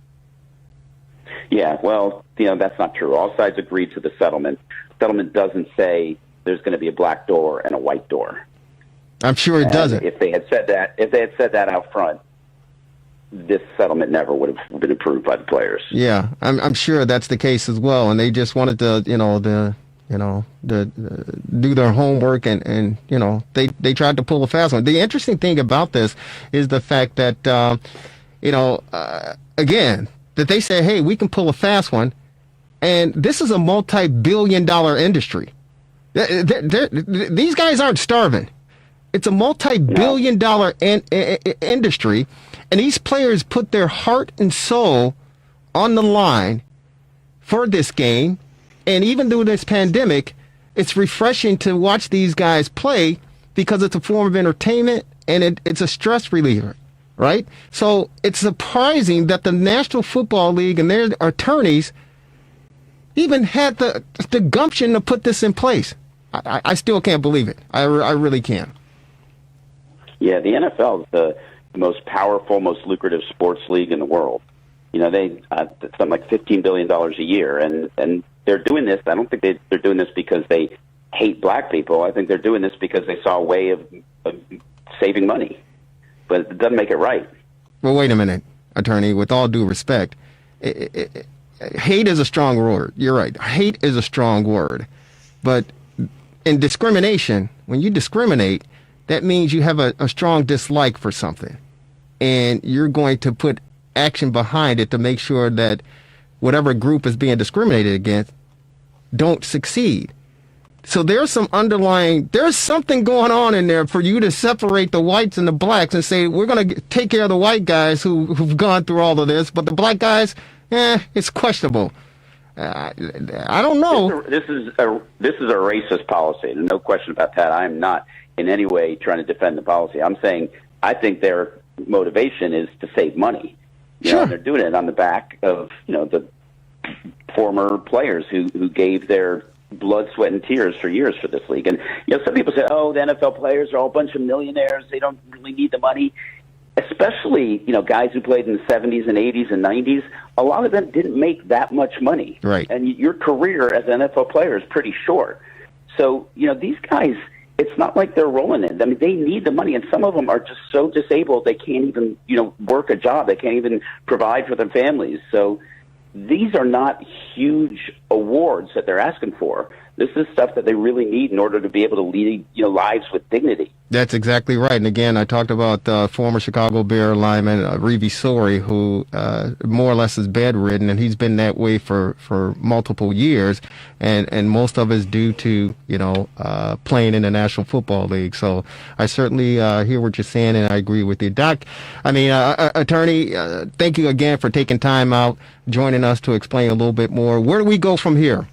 Yeah, well, that's not true. All sides agreed to the settlement. Settlement doesn't say there's going to be a black door and a white door. I'm sure it doesn't. If they had said that out front, this settlement never would have been approved by the players. Yeah, I'm sure that's the case as well, and they just wanted to, do their homework, and they tried to pull a fast one. The interesting thing about this is the fact that, again, that they say, hey, we can pull a fast one, and this is a multi-billion-dollar industry. These guys aren't starving. It's a multi-billion-dollar industry, and these players put their heart and soul on the line for this game. And even through this pandemic, it's refreshing to watch these guys play because it's a form of entertainment and it's a stress reliever, right? So it's surprising that the National Football League and their attorneys even had the gumption to put this in place. I still can't believe it. I really can't. Yeah, the NFL is the most powerful, most lucrative sports league in the world. They something like $15 billion a year, and they're doing this. I don't think they're doing this because they hate black people. I think they're doing this because they saw a way of saving money, but it doesn't make it right. Well, wait a minute, attorney. With all due respect, hate is a strong word. You're right. Hate is a strong word, but in discrimination, when you discriminate, that means you have a strong dislike for something, and you're going to put action behind it to make sure that whatever group is being discriminated against don't succeed. So there's something going on in there for you to separate the whites and the blacks and say, we're going to take care of the white guys who've gone through all of this, but the black guys, it's questionable. I don't know. This is a racist policy. No question about that. I'm not in any way trying to defend the policy. I'm saying I think their motivation is to save money. Sure. And they're doing it on the back of the former players who gave their blood, sweat, and tears for years for this league. And some people say, oh, the NFL players are all a bunch of millionaires. They don't really need the money. Especially guys who played in the 70s and 80s and 90s. A lot of them didn't make that much money. Right. And your career as an NFL player is pretty short. So these guys, it's not like they're rolling it. I mean, they need the money, and some of them are just so disabled they can't even, work a job. They can't even provide for their families. So these are not huge awards that they're asking for. This is stuff that they really need in order to be able to lead, lives with dignity. That's exactly right. And again, I talked about former Chicago Bear lineman Reeve Sori, who more or less is bedridden, and he's been that way for multiple years, and most of it is due to playing in the National Football League. So I certainly hear what you're saying, and I agree with you, Doc. Attorney, thank you again for taking time out, joining us to explain a little bit more. Where do we go from here?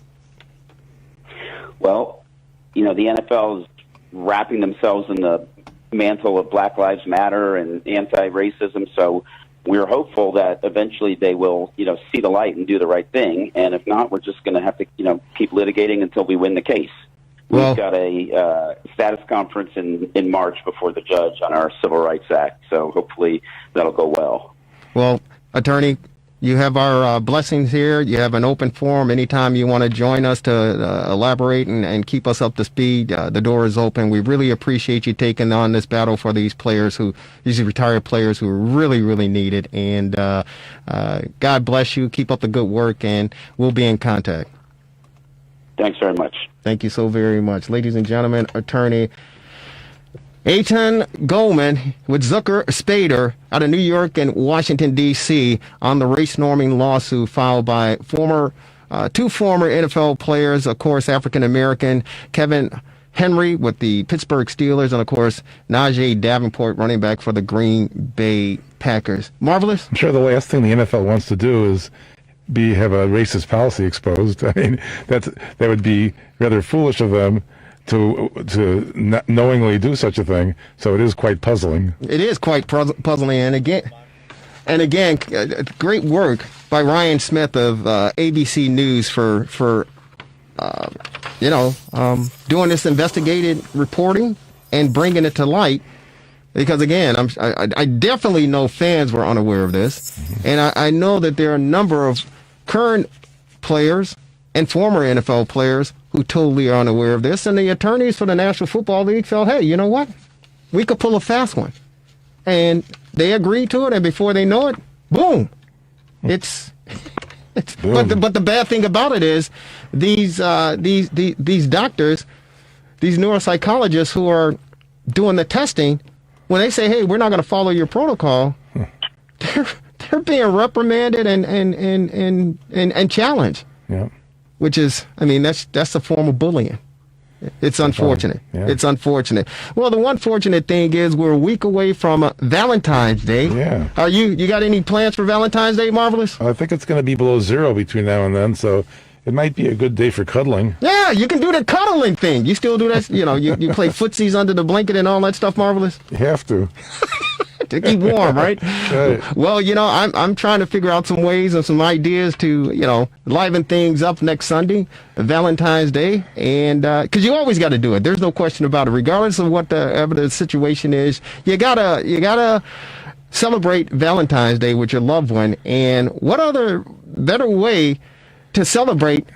Well, the NFL is wrapping themselves in the mantle of Black Lives Matter and anti-racism, so we're hopeful that eventually they will, see the light and do the right thing, and if not, we're just going to have to, keep litigating until we win the case. We've got a status conference in March before the judge on our Civil Rights Act, so hopefully that'll go well. Well, attorney, you have our blessings here. You have an open forum. Anytime you want to join us to elaborate and keep us up to speed, the door is open. We really appreciate you taking on this battle for these retired players who are really, really needed. And God bless you. Keep up the good work, and we'll be in contact. Thanks very much. Thank you so very much. Ladies and gentlemen, attorney Eitan Goldman with Zucker Spader out of New York and Washington, D.C. on the race norming lawsuit filed by two former NFL players, of course, African-American, Kevin Henry with the Pittsburgh Steelers, and, of course, Najee Davenport, running back for the Green Bay Packers. Marvelous? I'm sure the last thing the NFL wants to do is have a racist policy exposed. I mean, that would be rather foolish of them to not knowingly do such a thing. So it is quite puzzling. It is quite puzzling. And again, great work by Ryan Smith of ABC News for doing this investigative reporting and bringing it to light. Because again, I definitely know fans were unaware of this, and I know that there are a number of current players and former NFL players who totally are unaware of this, and the attorneys for the National Football League felt, hey, you know what? We could pull a fast one. And they agreed to it, and before they know it, boom. It's boom. But the bad thing about it is these doctors, these neuropsychologists who are doing the testing, when they say, hey, we're not going to follow your protocol, they're being reprimanded and challenged. Yeah. Which is, that's a form of bullying. It's unfortunate. Yeah. It's unfortunate. Well, the one fortunate thing is we're a week away from Valentine's Day. Yeah. Are you got any plans for Valentine's Day, Marvelous? I think it's going to be below zero between now and then, so it might be a good day for cuddling. Yeah, you can do the cuddling thing. You still do that? You play footsies under the blanket and all that stuff, Marvelous? You have to. To keep warm, right? Right. Well, I'm trying to figure out some ways and some ideas to, liven things up next Sunday, Valentine's Day, and because you always got to do it. There's no question about it. Regardless of whatever the situation is, you gotta celebrate Valentine's Day with your loved one. And what other better way to celebrate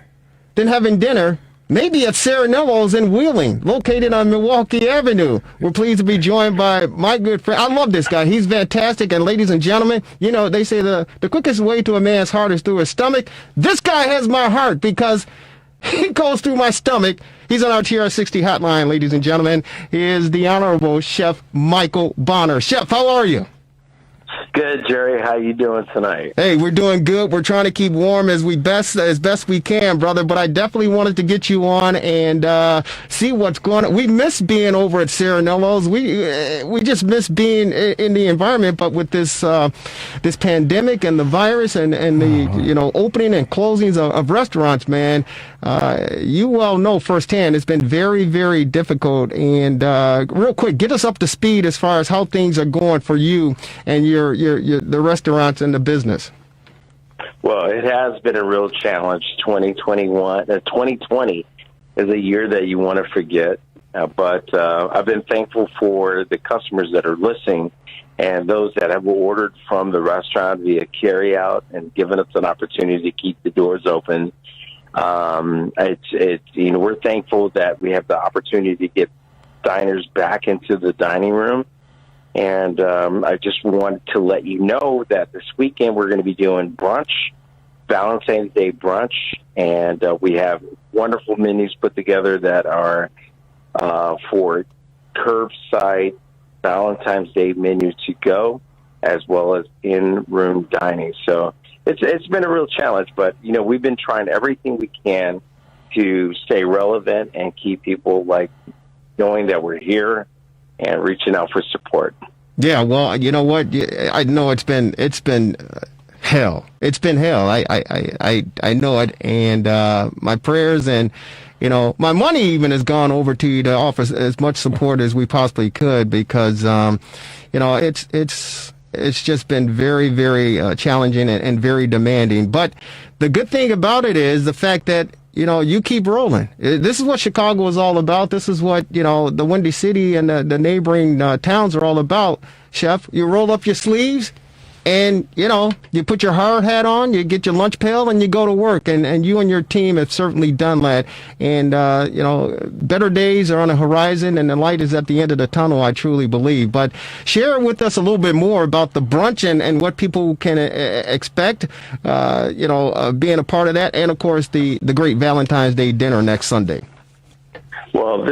than having dinner? Maybe at Serenello's in Wheeling, located on Milwaukee Avenue. We're pleased to be joined by my good friend. I love this guy. He's fantastic. And ladies and gentlemen, they say the quickest way to a man's heart is through his stomach. This guy has my heart because he goes through my stomach. He's on our TRS60 hotline, ladies and gentlemen. He is the Honorable Chef Michael Bonner. Chef, how are you? Good, Jerry. How you doing tonight? Hey, we're doing good. We're trying to keep warm as best we can, brother. But I definitely wanted to get you on and see what's going on. We miss being over at Serenello's. We just miss being in the environment. But with this this pandemic and the virus and the opening and closings of restaurants, man, you well know firsthand it's been very, very difficult. And real quick, get us up to speed as far as how things are going for you and the restaurants and the business. Well, it has been a real challenge. 2020 is a year that you want to forget. But I've been thankful for the customers that are listening and those that have ordered from the restaurant via carryout and given us an opportunity to keep the doors open. We're thankful that we have the opportunity to get diners back into the dining room. And I just wanted to let you know that this weekend we're going to be doing brunch, Valentine's Day brunch, and we have wonderful menus put together that are for curbside Valentine's Day menu to go, as well as in-room dining. So it's been a real challenge, but we've been trying everything we can to stay relevant and keep people knowing that we're here and reaching out for support. Yeah, well, you know what? I know it's been hell. It's been hell. I know it, and my prayers and my money even has gone over to you to offer as much support as we possibly could because it's just been very, very challenging and very demanding. But the good thing about it is the fact that you keep rolling. This is what Chicago is all about. This is what, the Windy City and the neighboring towns are all about, Chef. You roll up your sleeves and, you put your hard hat on, you get your lunch pail, and you go to work. And you and your team have certainly done that. And, better days are on the horizon, and the light is at the end of the tunnel, I truly believe. But share with us a little bit more about the brunch and what people can expect, being a part of that. And, of course, the great Valentine's Day dinner next Sunday. Well,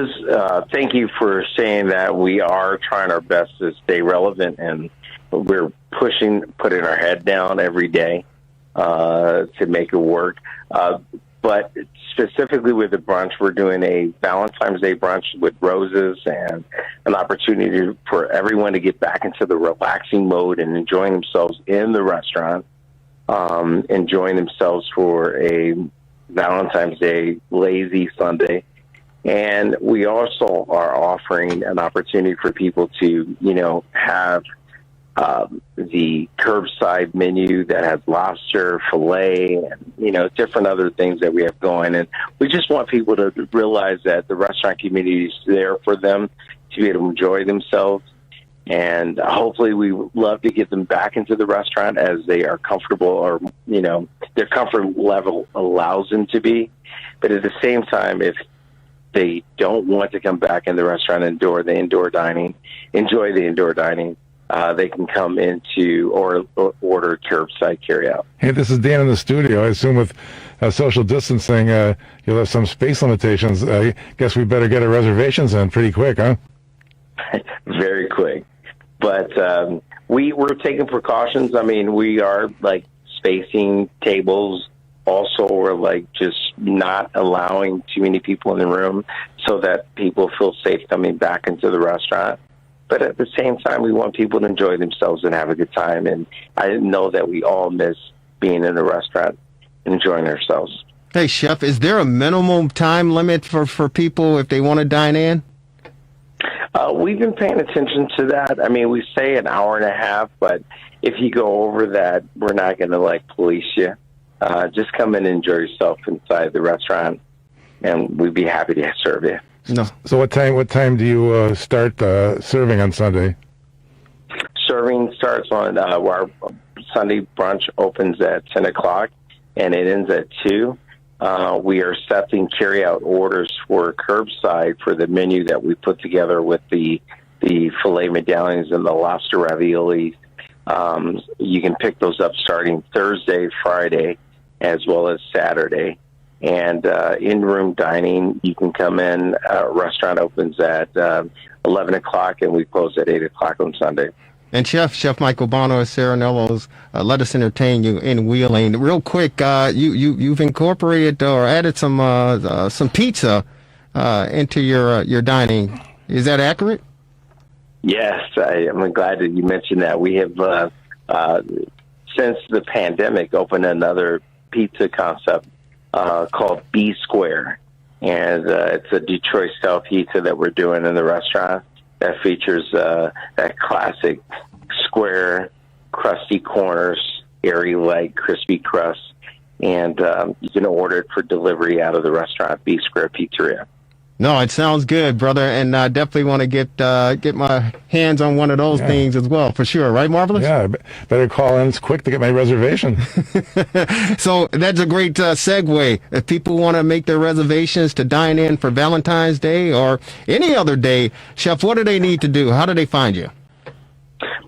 thank you for saying that. We are trying our best to stay relevant, and we're putting our head down every day to make it work. But specifically with the brunch, we're doing a Valentine's Day brunch with roses and an opportunity for everyone to get back into the relaxing mode and enjoying themselves in the restaurant, enjoying themselves for a Valentine's Day lazy Sunday. And we also are offering an opportunity for people to, have the curbside menu that has lobster, filet, and, different other things that we have going. And we just want people to realize that the restaurant community is there for them to be able to enjoy themselves. And hopefully we love to get them back into the restaurant as they are comfortable, or, their comfort level allows them to be. But at the same time, if they don't want to come back in the restaurant and enjoy the indoor dining, they can come into or order curbside carryout. Hey, this is Dan in the studio. I assume with social distancing, you'll have some space limitations. I guess we better get our reservations in pretty quick, huh? Very quick. But we're taking precautions. I mean, we are spacing tables. Also, we're just not allowing too many people in the room so that people feel safe coming back into the restaurant. But at the same time, we want people to enjoy themselves and have a good time. And I know that we all miss being in a restaurant and enjoying ourselves. Hey, Chef, is there a minimum time limit for people if they want to dine in? We've been paying attention to that. I mean, we say an hour and a half, but if you go over that, we're not going to police you. Just come in and enjoy yourself inside the restaurant, and we'd be happy to serve you. No. So what time do you start serving on Sunday? Serving starts on our Sunday brunch opens at 10 o'clock, and it ends at 2. We are accepting carry-out orders for curbside for the menu that we put together with the filet medallions and the lobster raviolis. You can pick those up starting Thursday, Friday, as well as Saturday. And in-room dining, you can come in. Restaurant opens at 11 o'clock, and we close at 8 o'clock on Sunday. And Chef Michael Bono at Serenello's, let us entertain you in Wheeling. Real quick, you've incorporated or added some pizza into your dining. Is that accurate? Yes, I'm glad that you mentioned that. We have, since the pandemic, opened another pizza concept called B Square. And it's a Detroit-style pizza that we're doing in the restaurant that features that classic square, crusty corners, airy, light, crispy crust. And you can order it for delivery out of the restaurant, B Square Pizzeria. No, it sounds good, brother, and I definitely want to get my hands on one of those things as well, for sure. Right, Marvelous? Yeah, better call in quick to get my reservation. So that's a great segue. If people want to make their reservations to dine in for Valentine's Day or any other day, Chef, what do they need to do? How do they find you?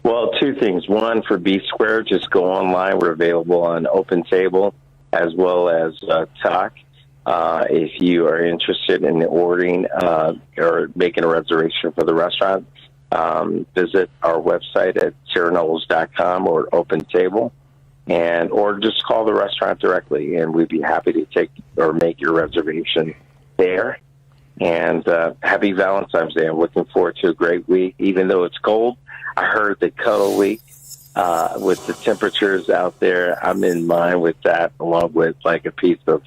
Well, two things. One, for B Square, just go online. We're available on Open Table as well as Talk. If you are interested in ordering or making a reservation for the restaurant, visit our website at serenellos.com or Open Table, or just call the restaurant directly, and we'd be happy to take or make your reservation there. And happy Valentine's Day. I'm looking forward to a great week. Even though it's cold, I heard the cuddle week with the temperatures out there. I'm in line with that, along with a piece of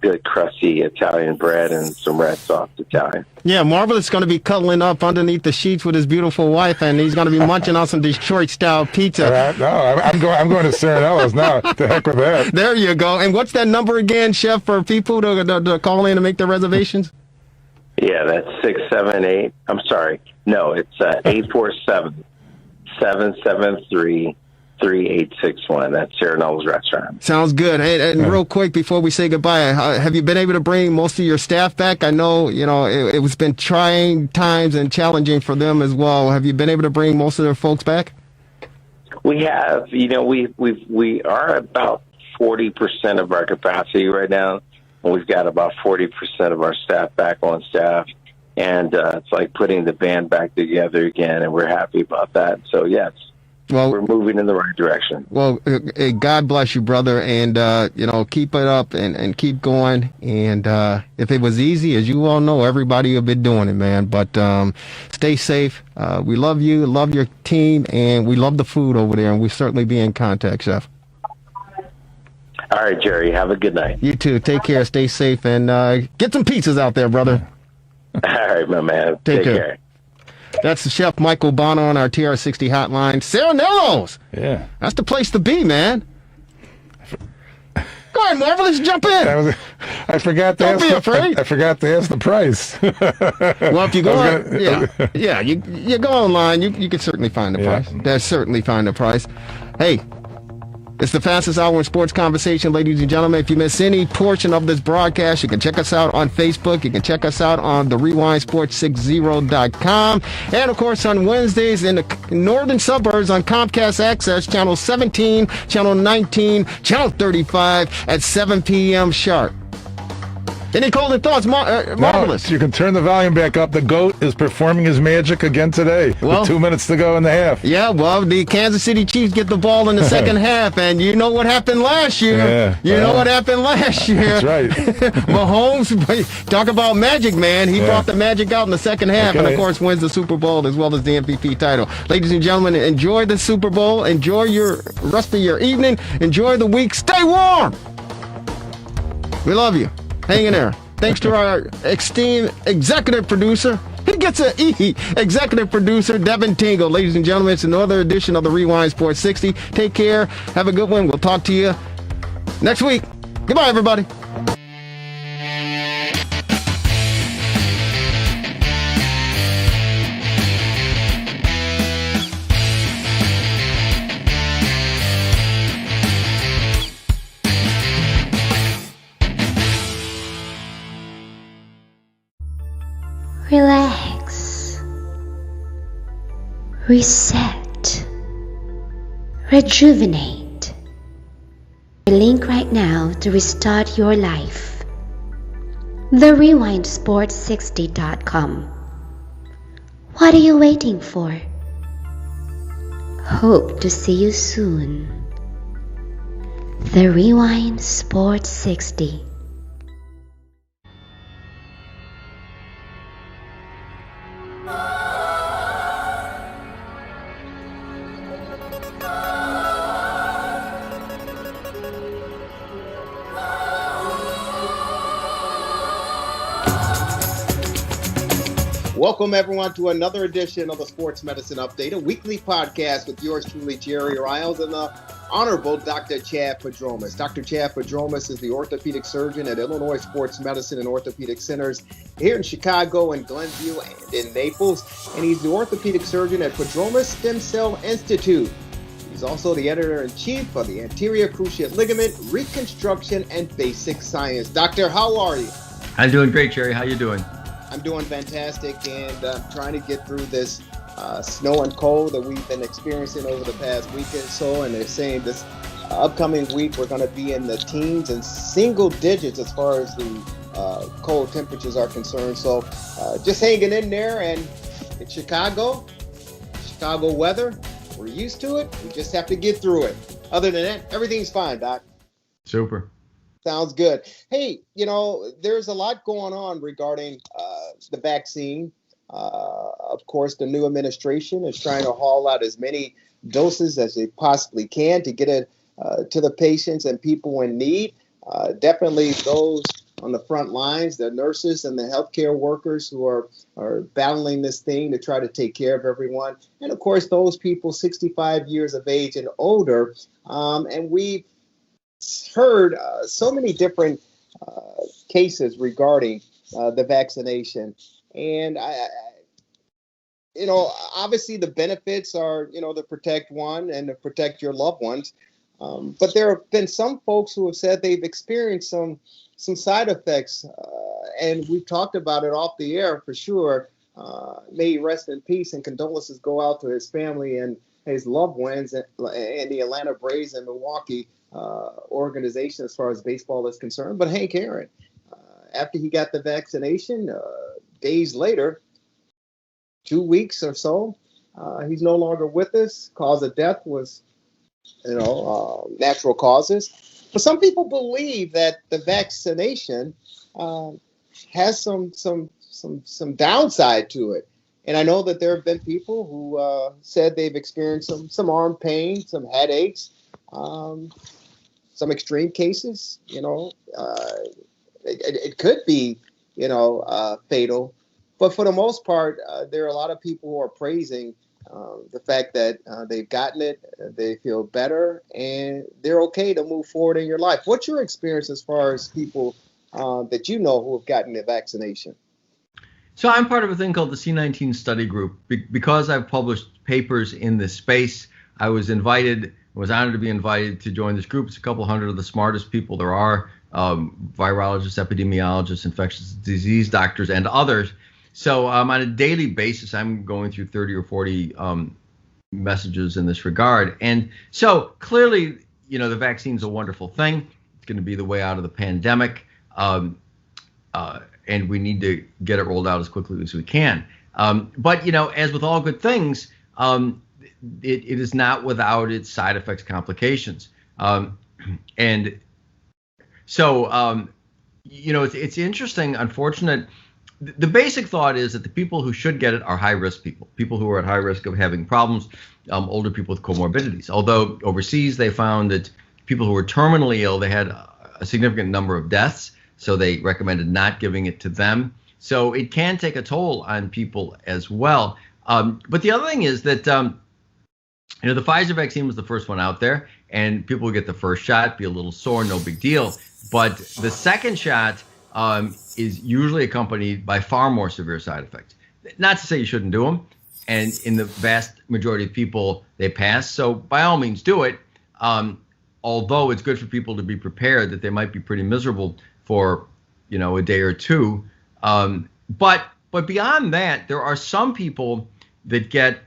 good crusty Italian bread and some red sauce Italian. Yeah, Marvelous is going to be cuddling up underneath the sheets with his beautiful wife, and he's going to be munching on some Detroit-style pizza. No, I'm going to Serenello's now. The heck with that. There you go. And what's that number again, Chef, for people to call in and make their reservations? Yeah, that's 678. I'm sorry. No, it's 847-773-3861. That's Serenello's Restaurant. Sounds good. And real quick, before we say goodbye, have you been able to bring most of your staff back? I know, it was been trying times and challenging for them as well. Have you been able to bring most of their folks back? We have. We are about 40% of our capacity right now. And we've got about 40% of our staff back on staff. And it's like putting the band back together again, and we're happy about that. So, yes. Well, we're moving in the right direction. Well, God bless you, brother, and keep it up and keep going. And if it was easy, as you all know, everybody would be doing it, man. But stay safe. We love you, love your team, and we love the food over there. And we certainly be in contact, Chef. All right, Jerry. Have a good night. You too. Take care. Stay safe, and get some pizzas out there, brother. All right, my man. Take care. That's Chef Michael Bono on our TR60 hotline. Serenello's. Yeah. That's the place to be, man. Go ahead, Marvelous, jump in. I forgot to Don't ask. be afraid. I forgot to ask the price. Well, if you go, you go online, you can certainly find the price. There's certainly find the price. Hey, it's the fastest hour in sports conversation, ladies and gentlemen. If you miss any portion of this broadcast, you can check us out on Facebook. You can check us out on the rewindsports60.com. And, of course, on Wednesdays in the northern suburbs on Comcast Access, Channel 17, Channel 19, Channel 35 at 7 p.m. sharp. Any closing thoughts, Marvelous? No, you can turn the volume back up. The GOAT is performing his magic again today with 2 minutes to go in the half. Yeah, well, the Kansas City Chiefs get the ball in the second half, and you know what happened last year. That's right. Mahomes, talk about magic, man. He brought the magic out in the second half, and, of course, wins the Super Bowl as well as the MVP title. Ladies and gentlemen, enjoy the Super Bowl. Enjoy your rest of your evening. Enjoy the week. Stay warm. We love you. Hang in there. Thanks to our esteemed executive producer. He gets an E. Executive producer, Devin Tingle. Ladies and gentlemen, it's another edition of the Rewind Sports 60. Take care. Have a good one. We'll talk to you next week. Goodbye, everybody. Relax, reset, rejuvenate. Link right now to restart your life. TheRewindSports60.com. What are you waiting for? Hope to see you soon. The Rewind Sports 60. Welcome, everyone, to another edition of the Sports Medicine Update, a weekly podcast with yours truly, Jerry Riles, and the Honorable Dr. Chad Padromas. Dr. Chad Padromas is the orthopedic surgeon at Illinois Sports Medicine and Orthopedic Centers here in Chicago, in Glenview, and in Naples. And he's the orthopedic surgeon at Padromas Stem Cell Institute. He's also the editor-in-chief of the Anterior Cruciate Ligament Reconstruction and Basic Science. Doctor, how are you? I'm doing great, Jerry. How you doing? I'm doing fantastic, and trying to get through this snow and cold that we've been experiencing over the past week or so. And they're saying this upcoming week we're going to be in the teens and single digits as far as the cold temperatures are concerned. So just hanging in there. And it's Chicago weather. We're used to it. We just have to get through it. Other than that, everything's fine, Doc. Super. Sounds good. Hey, there's a lot going on regarding the vaccine. Of course, the new administration is trying to haul out as many doses as they possibly can to get it to the patients and people in need. Definitely those on the front lines, the nurses and the healthcare workers who are battling this thing to try to take care of everyone. And, of course, those people 65 years of age and older. And we've heard so many different cases regarding the vaccination, and obviously the benefits are to protect one and to protect your loved ones, but there have been some folks who have said they've experienced some side effects, and we've talked about it off the air for sure. May he rest in peace, and condolences go out to his family and his loved ones and the Atlanta Braves and Milwaukee organization as far as baseball is concerned. But Hank Aaron, after he got the vaccination, days later, 2 weeks or so, he's no longer with us. Cause of death was, natural causes. But some people believe that the vaccination has some downside to it. And I know that there have been people who said they've experienced some arm pain, some headaches, some extreme cases. It could be, fatal But for the most part, there are a lot of people who are praising the fact that they've gotten it, they feel better, and they're okay to move forward in your life. What's your experience as far as people that you know who have gotten the vaccination? So I'm part of a thing called the C19 study group. Because I've published papers in this space, I was honored to be invited to join this group. It's a couple hundred of the smartest people there are, virologists, epidemiologists, infectious disease doctors, and others. So on a daily basis, I'm going through 30 or 40 messages in this regard. And so clearly, the vaccine's a wonderful thing. It's going to be the way out of the pandemic. And we need to get it rolled out as quickly as we can. But, as with all good things, it is not without its side effects, complications. And so, it's interesting, unfortunate. The basic thought is that the people who should get it are high-risk people who are at high risk of having problems, older people with comorbidities. Although overseas they found that people who were terminally ill, they had a significant number of deaths, so they recommended not giving it to them. So it can take a toll on people as well. But the other thing is that, the Pfizer vaccine was the first one out there, and people would get the first shot, be a little sore, no big deal. But the second shot is usually accompanied by far more severe side effects. Not to say you shouldn't do them, and in the vast majority of people, they pass. So by all means, do it. Although it's good for people to be prepared that they might be pretty miserable for, a day or two. But beyond that, there are some people that get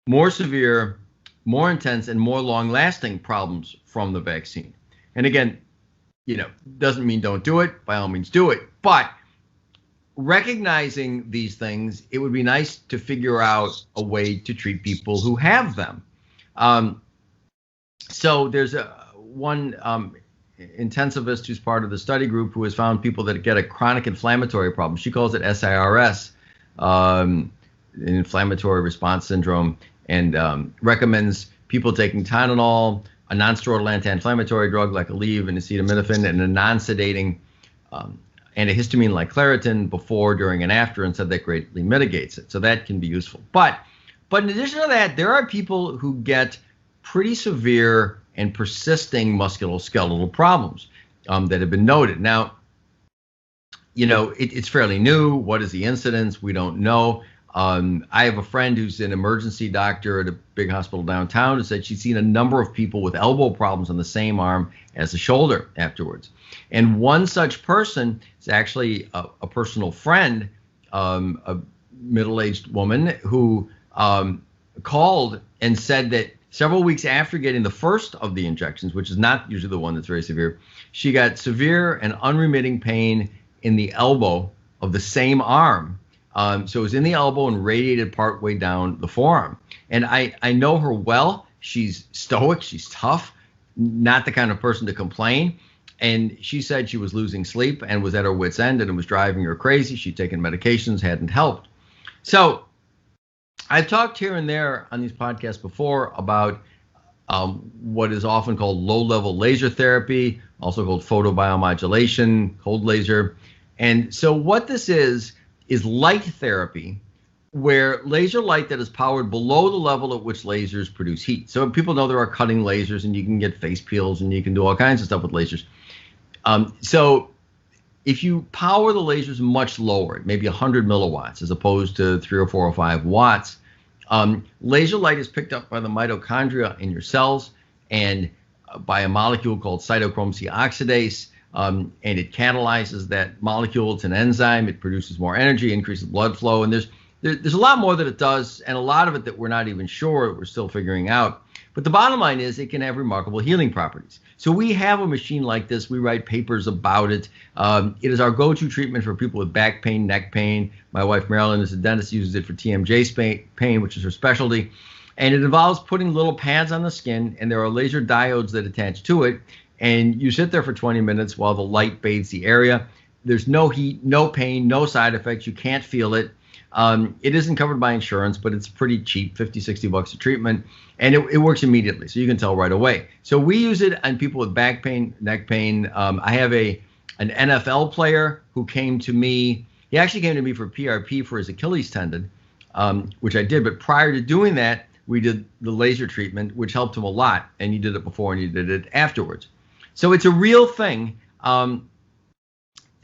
more severe, more intense, and more long-lasting problems from the vaccine. And again, doesn't mean don't do it. By all means, do it. But recognizing these things, it would be nice to figure out a way to treat people who have them. So there's one intensivist who's part of the study group who has found people that get a chronic inflammatory problem. She calls it SIRS, an inflammatory response syndrome, and recommends people taking Tylenol, a non-steroidal anti-inflammatory drug like Aleve and acetaminophen, and a non-sedating antihistamine like Claritin before, during, and after, and said that greatly mitigates it. So that can be useful. But in addition to that, there are people who get pretty severe and persisting musculoskeletal problems that have been noted. Now, it's fairly new. What is the incidence? We don't know. I have a friend who's an emergency doctor at a big hospital downtown who said she's seen a number of people with elbow problems on the same arm as the shoulder afterwards. And one such person is actually a personal friend, a middle-aged woman who called and said that several weeks after getting the first of the injections, which is not usually the one that's very severe, she got severe and unremitting pain in the elbow of the same arm. So it was in the elbow and radiated partway down the forearm. And I know her well. She's stoic. She's tough, not the kind of person to complain. And she said she was losing sleep and was at her wit's end, and it was driving her crazy. She'd taken medications, hadn't helped. So I've talked here and there on these podcasts before about what is often called low-level laser therapy, also called photobiomodulation, cold laser. And so what this is light therapy, where laser light that is powered below the level at which lasers produce heat. So people know there are cutting lasers, and you can get face peels, and you can do all kinds of stuff with lasers. So if you power the lasers much lower, maybe 100 milliwatts as opposed to 3 or 4 or 5 watts, laser light is picked up by the mitochondria in your cells and by a molecule called cytochrome C oxidase, and it catalyzes that molecule. It's an enzyme. It produces more energy, increases blood flow, and there's a lot more that it does, and a lot of it that we're not even sure, we're still figuring out. But the bottom line is it can have remarkable healing properties. So we have a machine like this. We write papers about it. It is our go-to treatment for people with back pain, neck pain. My wife, Marilyn, is a dentist, uses it for TMJ pain, which is her specialty. And it involves putting little pads on the skin, and there are laser diodes that attach to it. And you sit there for 20 minutes while the light bathes the area. There's no heat, no pain, no side effects. You can't feel it. It isn't covered by insurance, but it's pretty cheap, $50-$60 a treatment, and it works immediately, so you can tell right away. So we use it on people with back pain, neck pain. I have an NFL player who came to me He actually came to me for PRP for his Achilles tendon, which I did. But prior to doing that, we did the laser treatment, which helped him a lot. And you did it before and you did it afterwards. So it's a real thing.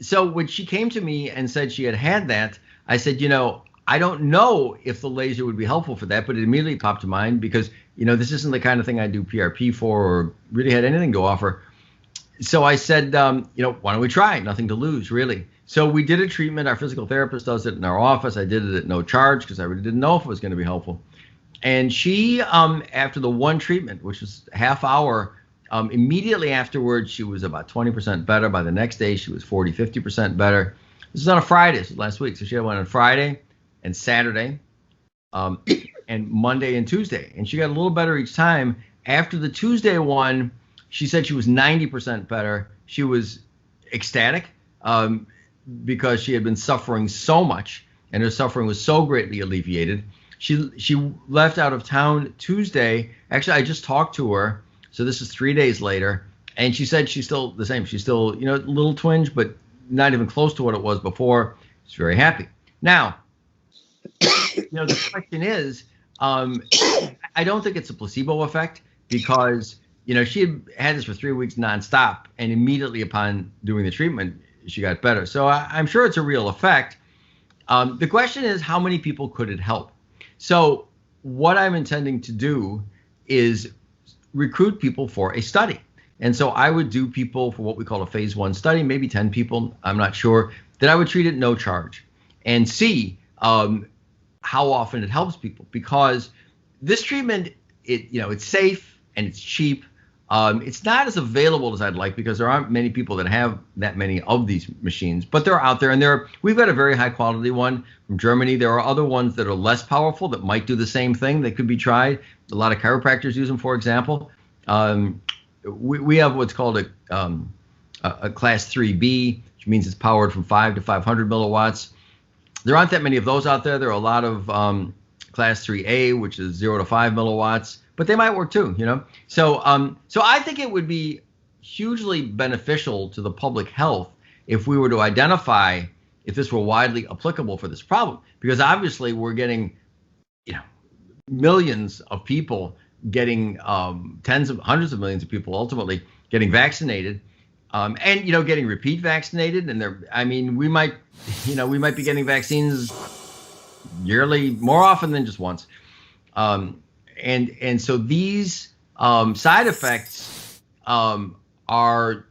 So when she came to me and said she had that, I said, I don't know if the laser would be helpful for that, but it immediately popped to mind because, this isn't the kind of thing I do PRP for or really had anything to offer. So I said, why don't we try? Nothing to lose, really. So we did a treatment. Our physical therapist does it in our office. I did it at no charge because I really didn't know if it was going to be helpful. And she, after the one treatment, which was a half hour, immediately afterwards, she was about 20% better. By the next day, she was 40, 50% better. This was on a Friday, this was last week. So she had one on Friday and Saturday and Monday and Tuesday. And she got a little better each time. After the Tuesday one, she said she was 90% better. She was ecstatic because she had been suffering so much and her suffering was so greatly alleviated. She left out of town Tuesday. Actually, I just talked to her. So this is 3 days later. And she said she's still the same. She's still, a little twinge, but not even close to what it was before. She's very happy. Now, the question is, I don't think it's a placebo effect because, she had this for 3 weeks nonstop. And immediately upon doing the treatment, she got better. So I'm sure it's a real effect. The question is, how many people could it help? So what I'm intending to do is recruit people for a study. And so I would do people for what we call a phase 1 study, maybe 10 people, I'm not sure, that I would treat at no charge and see how often it helps people. Because this treatment, it's safe and it's cheap. It's not as available as I'd like because there aren't many people that have that many of these machines, but they're out there. And we've got a very high quality one from Germany. There are other ones that are less powerful that might do the same thing. They could be tried. A lot of chiropractors use them, for example. We have what's called a class 3B, which means it's powered from 5 to 500 milliwatts. There aren't that many of those out there. There are a lot of class 3A, which is 0 to 5 milliwatts. But they might work too, So I think it would be hugely beneficial to the public health if we were to identify if this were widely applicable for this problem, because obviously we're getting, millions of people getting hundreds of millions of people ultimately getting vaccinated, and getting repeat vaccinated, and we might be getting vaccines yearly more often than just once. And so these side effects are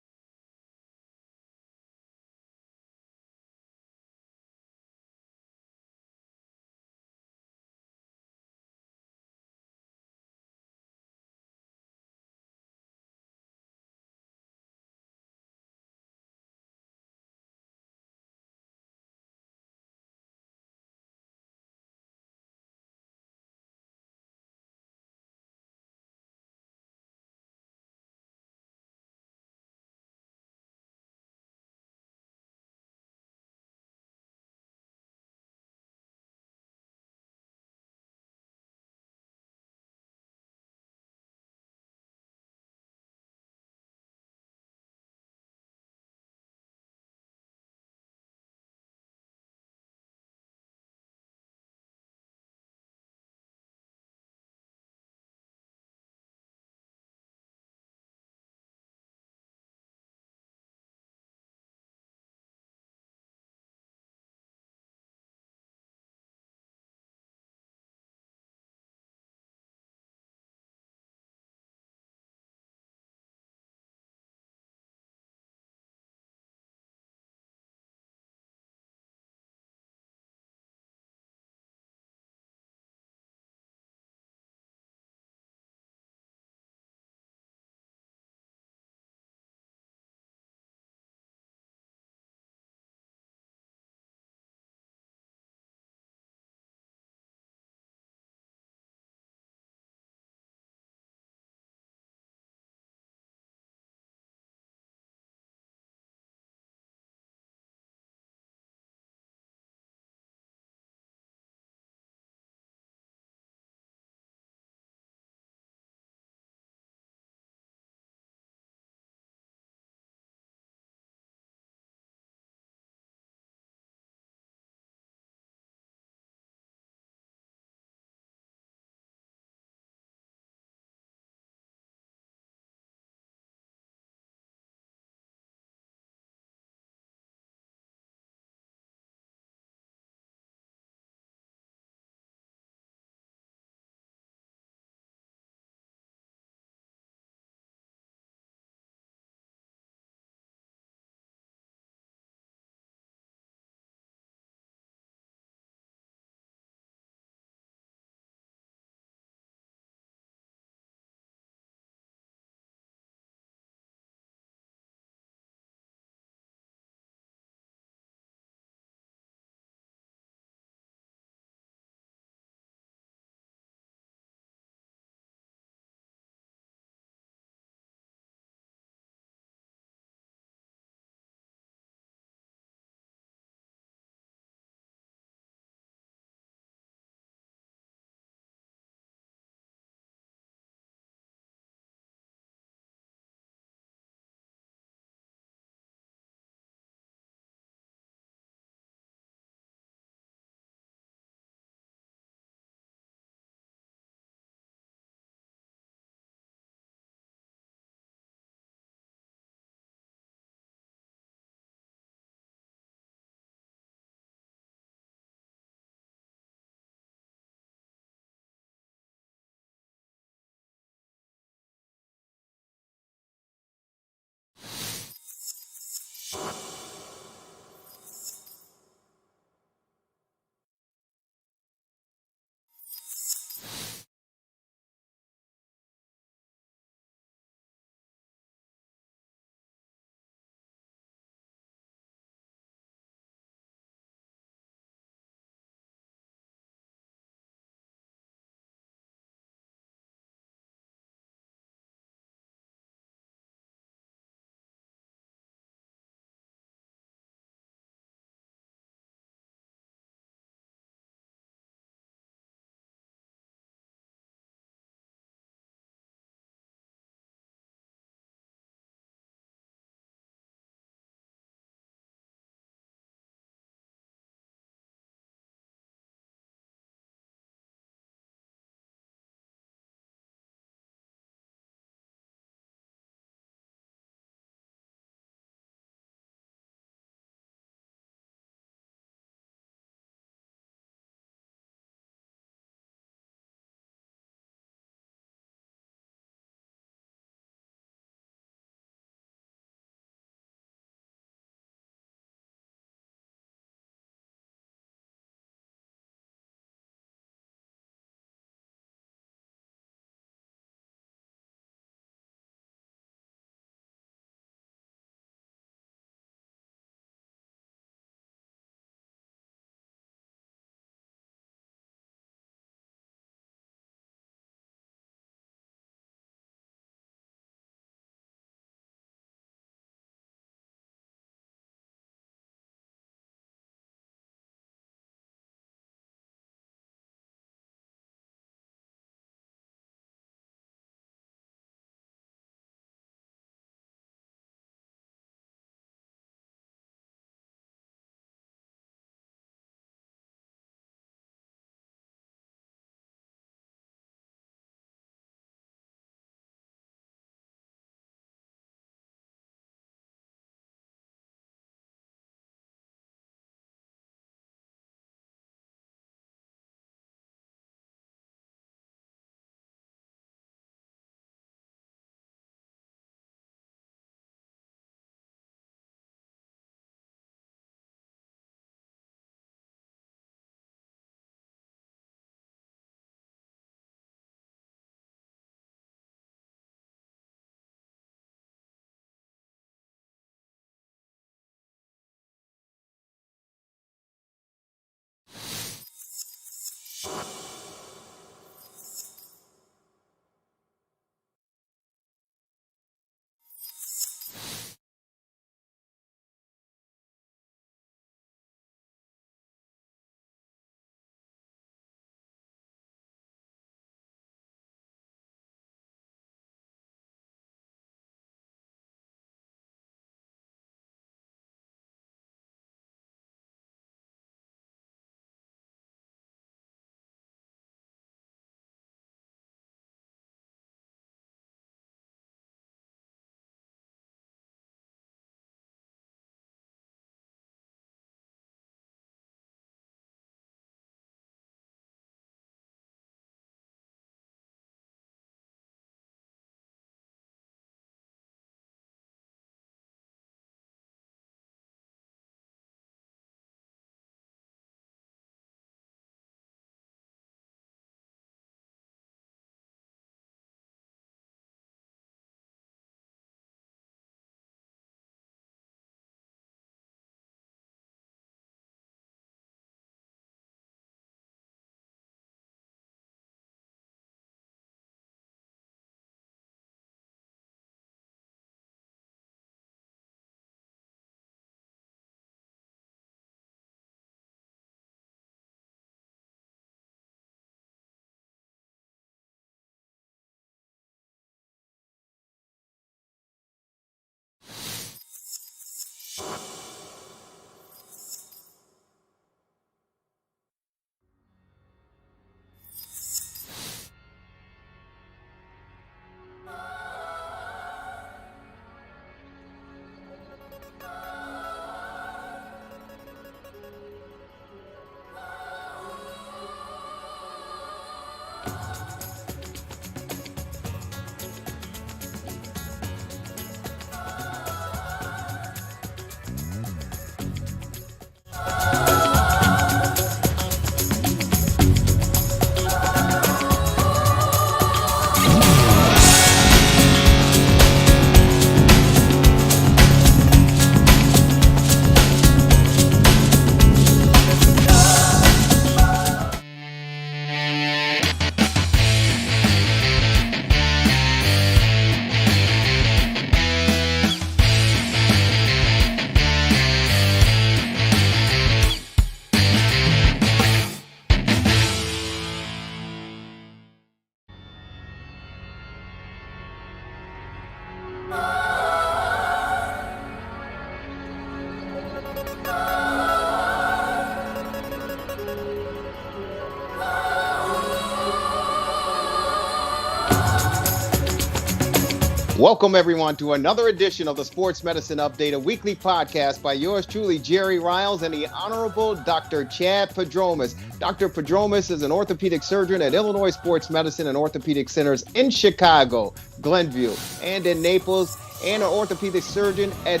Welcome, everyone, to another edition of the Sports Medicine Update, a weekly podcast by yours truly, Jerry Riles, and the Honorable Dr. Chad Prodromos. Dr. Prodromos is an orthopedic surgeon at Illinois Sports Medicine and Orthopedic Centers in Chicago, Glenview, and in Naples, and an orthopedic surgeon at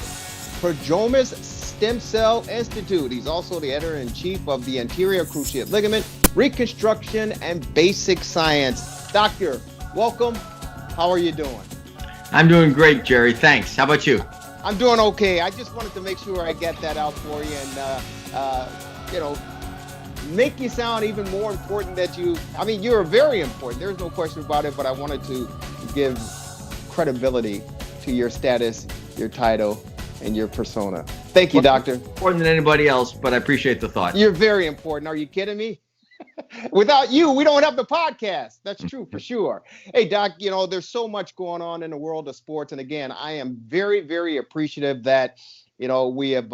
Prodromos Stem Cell Institute. He's also the editor-in-chief of the Anterior Cruciate Ligament, Reconstruction, and Basic Science. Doctor, welcome. How are you doing? I'm doing great, Jerry. Thanks. How about you? I'm doing okay. I just wanted to make sure I get that out for you and, make you sound even more important that you're very important. There's no question about it, but I wanted to give credibility to your status, your title, and your persona. Thank you, Doctor. More than anybody else, but I appreciate the thought. You're very important. Are you kidding me? Without you, we don't have the podcast. That's true for sure. Hey, Doc, there's so much going on in the world of sports. And again, I am very, very appreciative that, we have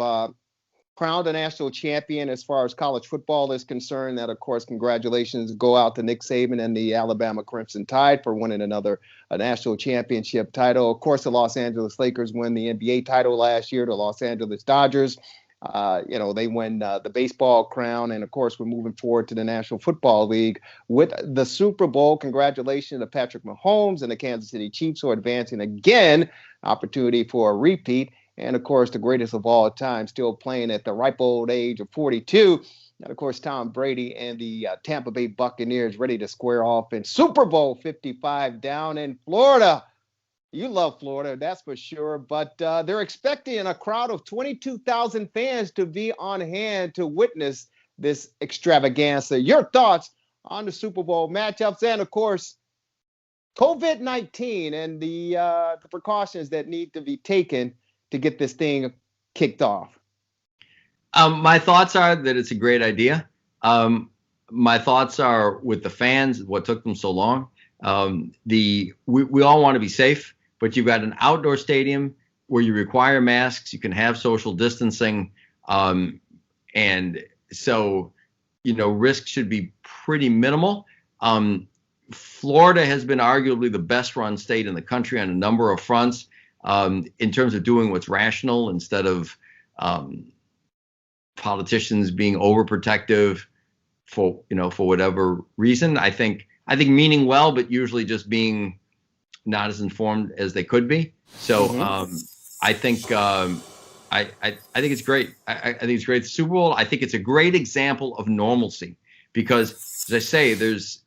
crowned a national champion as far as college football is concerned. That, of course, congratulations go out to Nick Saban and the Alabama Crimson Tide for winning another national championship title. Of course, the Los Angeles Lakers win the NBA title last year. The Los Angeles Dodgers, they win the baseball crown. And, of course, we're moving forward to the National Football League with the Super Bowl. Congratulations to Patrick Mahomes and the Kansas City Chiefs who are advancing again, opportunity for a repeat. And, of course, the greatest of all time, still playing at the ripe old age of 42. And, of course, Tom Brady and the Tampa Bay Buccaneers ready to square off in Super Bowl 55 down in Florida. You love Florida, that's for sure. But they're expecting a crowd of 22,000 fans to be on hand to witness this extravaganza. Your thoughts on the Super Bowl matchups and, of course, COVID-19 and the precautions that need to be taken to get this thing kicked off. My thoughts are that it's a great idea. My thoughts are with the fans, what took them so long. We all want to be safe, but you've got an outdoor stadium where you require masks, you can have social distancing, and so risk should be pretty minimal. Florida has been arguably the best run state in the country on a number of fronts, in terms of doing what's rational instead of politicians being overprotective for whatever reason. I think meaning well, but usually just being not as informed as they could be. So I think it's great. I think it's great. The Super Bowl, I think it's a great example of normalcy because, as I say, there's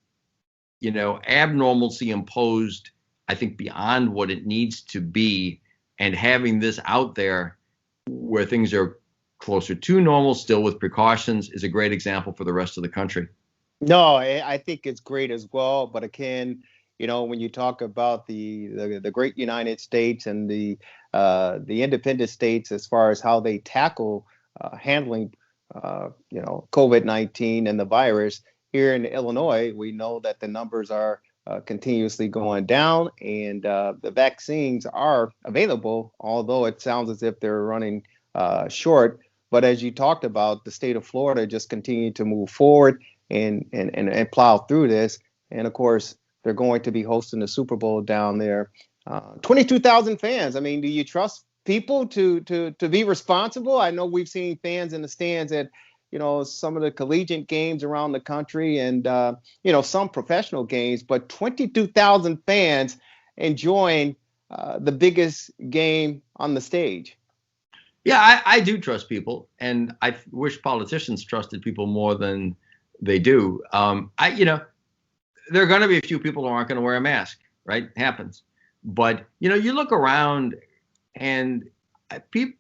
abnormalcy imposed, I think, beyond what it needs to be, and having this out there where things are closer to normal, still with precautions, is a great example for the rest of the country. No, I think it's great as well. But again, when you talk about the great United States and the independent states as far as how they tackle handling COVID-19 and the virus, here in Illinois, we know that the numbers are continuously going down, and the vaccines are available, although it sounds as if they're running short. But as you talked about, the state of Florida just continued to move forward and plow through this. And of course, they're going to be hosting the Super Bowl down there. 22,000 fans. I mean, do you trust people to be responsible? I know we've seen fans in the stands at some of the collegiate games around the country and, some professional games, but 22,000 fans enjoying the biggest game on the stage. Yeah, I do trust people, and I wish politicians trusted people more than they do. There are going to be a few people who aren't going to wear a mask, right? It happens. But, you look around and people,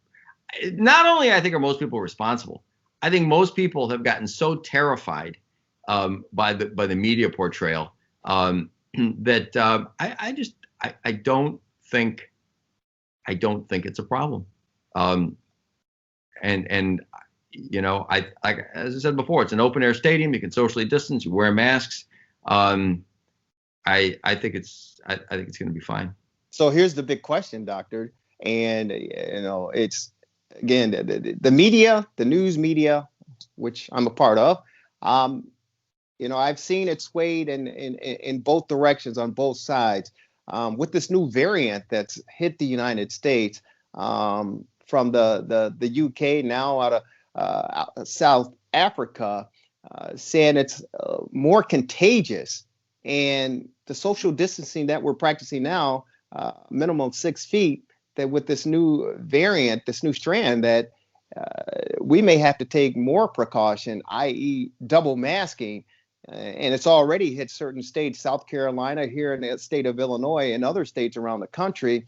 not only I think are most people responsible, I think most people have gotten so terrified by the media portrayal that I don't think it's a problem. As I said before, it's an open air stadium. You can socially distance. You wear masks. I think it's going to be fine. So here's the big question, Doctor, and it's again the media, the news media, which I'm a part of. I've seen it swayed in both directions on both sides with this new variant that's hit the United States. From the UK, now out of South Africa, saying it's more contagious, and the social distancing that we're practicing now, minimum 6 feet, that with this new variant, this new strand, that we may have to take more precaution, i.e. double masking. And it's already hit certain states, South Carolina, here in the state of Illinois, and other states around the country.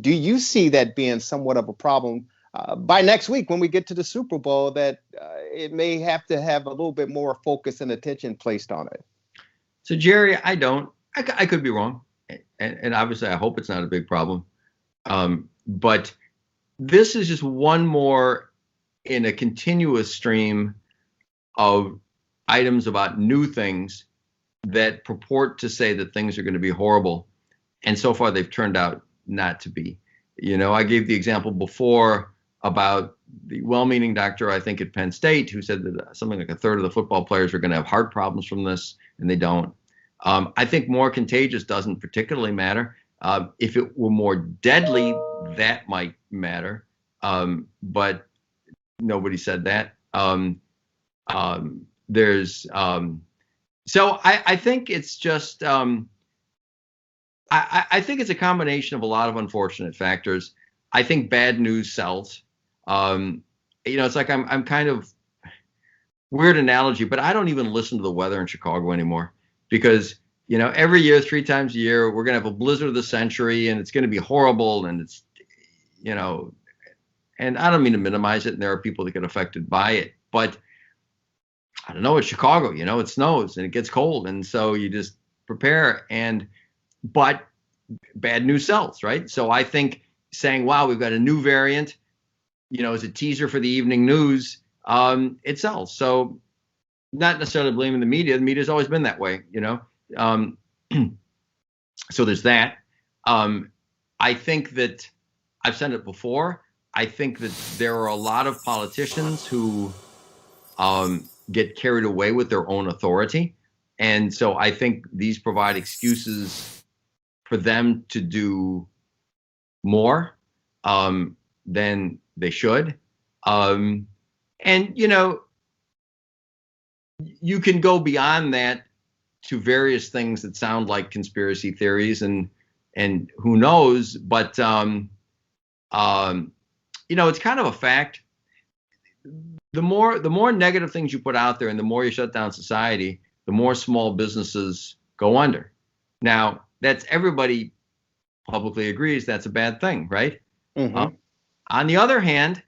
Do you see that being somewhat of a problem by next week when we get to the Super Bowl, that it may have to have a little bit more focus and attention placed on it? So, Jerry, I don't. I could be wrong. And obviously, I hope it's not a big problem. But this is just one more in a continuous stream of items about new things that purport to say that things are going to be horrible. And so far, they've turned out not to be. I gave the example before about the well-meaning doctor, I think, at Penn State, who said that something like a third of the football players are going to have heart problems from this, and they don't. I think more contagious doesn't particularly matter. If it were more deadly, that might matter. But nobody said that. So I think it's just, I think it's a combination of a lot of unfortunate factors. I think bad news sells. It's like I'm kind of weird analogy, but I don't even listen to the weather in Chicago anymore because, every year, 3 times a year, we're going to have a blizzard of the century and it's going to be horrible. And it's, and I don't mean to minimize it. And there are people that get affected by it, but I don't know, it's Chicago, it snows and it gets cold. And so you just prepare but bad news sells, right? So I think saying, wow, we've got a new variant, as a teaser for the evening news, it sells. So not necessarily blaming the media. The media's always been that way, so there's that. I think that I've said it before. I think that there are a lot of politicians who get carried away with their own authority. And so I think these provide excuses for them to do more than they should. And, you can go beyond that to various things that sound like conspiracy theories and who knows, but, it's kind of a fact. The more negative things you put out there and the more you shut down society, the more small businesses go under. Now, that's everybody publicly agrees that's a bad thing, right? Mm-hmm. On the other hand,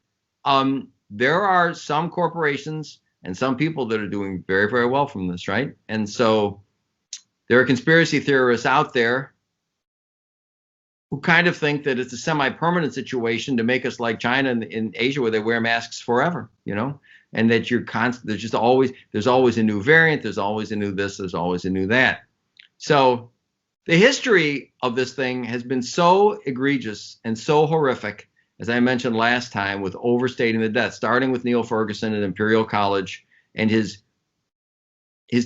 there are some corporations and some people that are doing very, very well from this, right? And so there are conspiracy theorists out there who kind of think that it's a semi-permanent situation to make us like China and in Asia where they wear masks forever, and that there's always a new variant, there's always a new this, there's always a new that. So the history of this thing has been so egregious and so horrific, as I mentioned last time, with overstating the death, starting with Neil Ferguson at Imperial College and his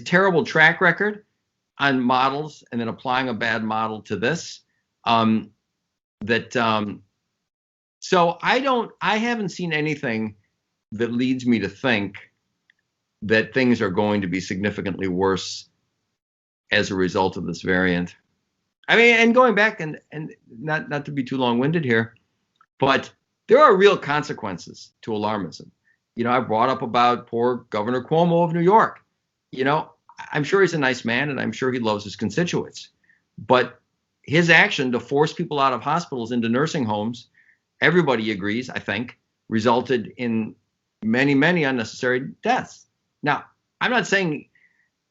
terrible track record on models and then applying a bad model to this. So I haven't seen anything that leads me to think that things are going to be significantly worse as a result of this variant. I mean, and going back and not to be too long-winded here, but there are real consequences to alarmism. I brought up about poor Governor Cuomo of New York. I'm sure he's a nice man and I'm sure he loves his constituents, but his action to force people out of hospitals into nursing homes, everybody agrees, I think, resulted in many, many unnecessary deaths. Now, I'm not saying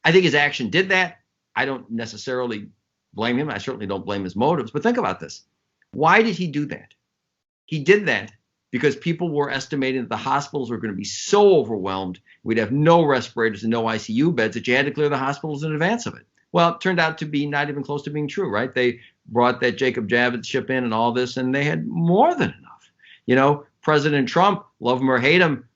I think his action did that. I don't necessarily blame him. I certainly don't blame his motives. But think about this. Why did he do that? He did that because people were estimating that the hospitals were going to be so overwhelmed, we'd have no respirators and no ICU beds that you had to clear the hospitals in advance of it. Well, it turned out to be not even close to being true, right? They brought that Jacob Javits ship in and all this, and they had more than enough. President Trump, love him or hate him,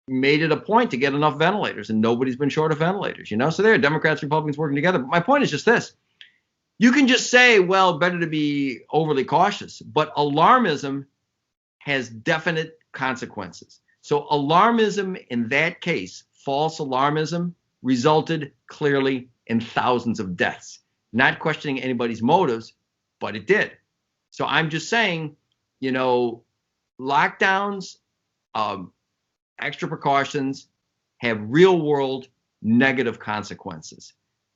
made it a point to get enough ventilators, and nobody's been short of ventilators, So there are Democrats, Republicans working together. But my point is just this. You can just say, well, better to be overly cautious, but alarmism has definite consequences. So alarmism in that case, false alarmism, resulted clearly in thousands of deaths. Not questioning anybody's motives, but it did. So I'm just saying, lockdowns, extra precautions have real world negative consequences,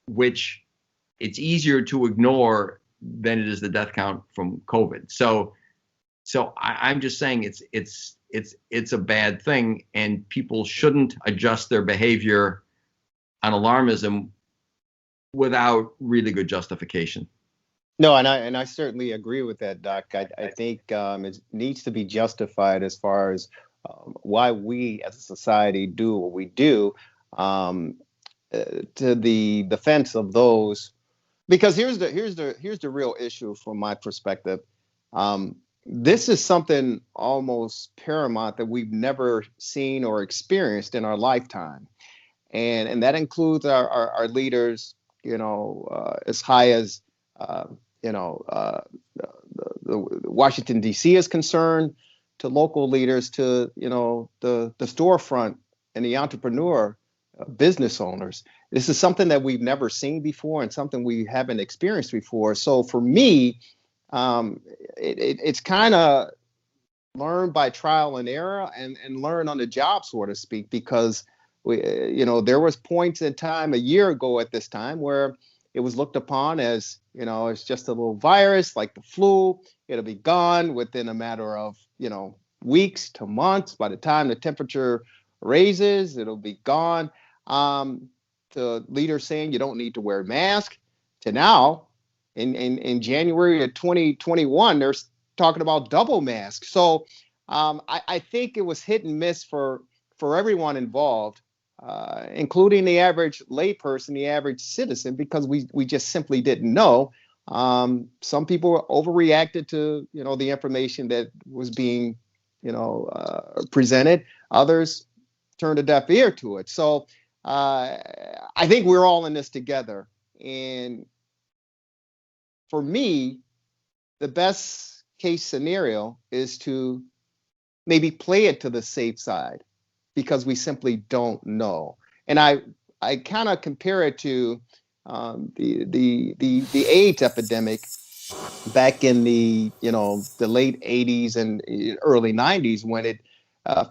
which it's easier to ignore than it is the death count from COVID. So I'm just saying it's a bad thing, and people shouldn't adjust their behavior on alarmism without really good justification. No, and I certainly agree with that, Doc. I think it needs to be justified as far as why we as a society do what we do, to the defense of those. Because here's the real issue from my perspective. This is something almost paramount that we've never seen or experienced in our lifetime, and that includes our leaders. As high as the Washington D.C. is concerned, to local leaders, to the storefront and the entrepreneur, business owners. This is something that we've never seen before and something we haven't experienced before. So for me, it's kind of learn by trial and error and learn on the job, so to speak, because there was points in time a year ago at this time where it was looked upon as, it's just a little virus like the flu. It'll be gone within a matter of, weeks to months. By the time the temperature raises, it'll be gone. to leaders saying you don't need to wear a mask, to now in January of 2021, they're talking about double masks. So I think it was hit and miss for everyone involved, including the average layperson, the average citizen, because we just simply didn't know. Some people overreacted to the information that was being presented. Others turned a deaf ear to it. So I think we're all in this together. And for me, the best case scenario is to maybe play it to the safe side, because we simply don't know. And I kind of compare it to the AIDS epidemic back in the late 80s and early 90s, when it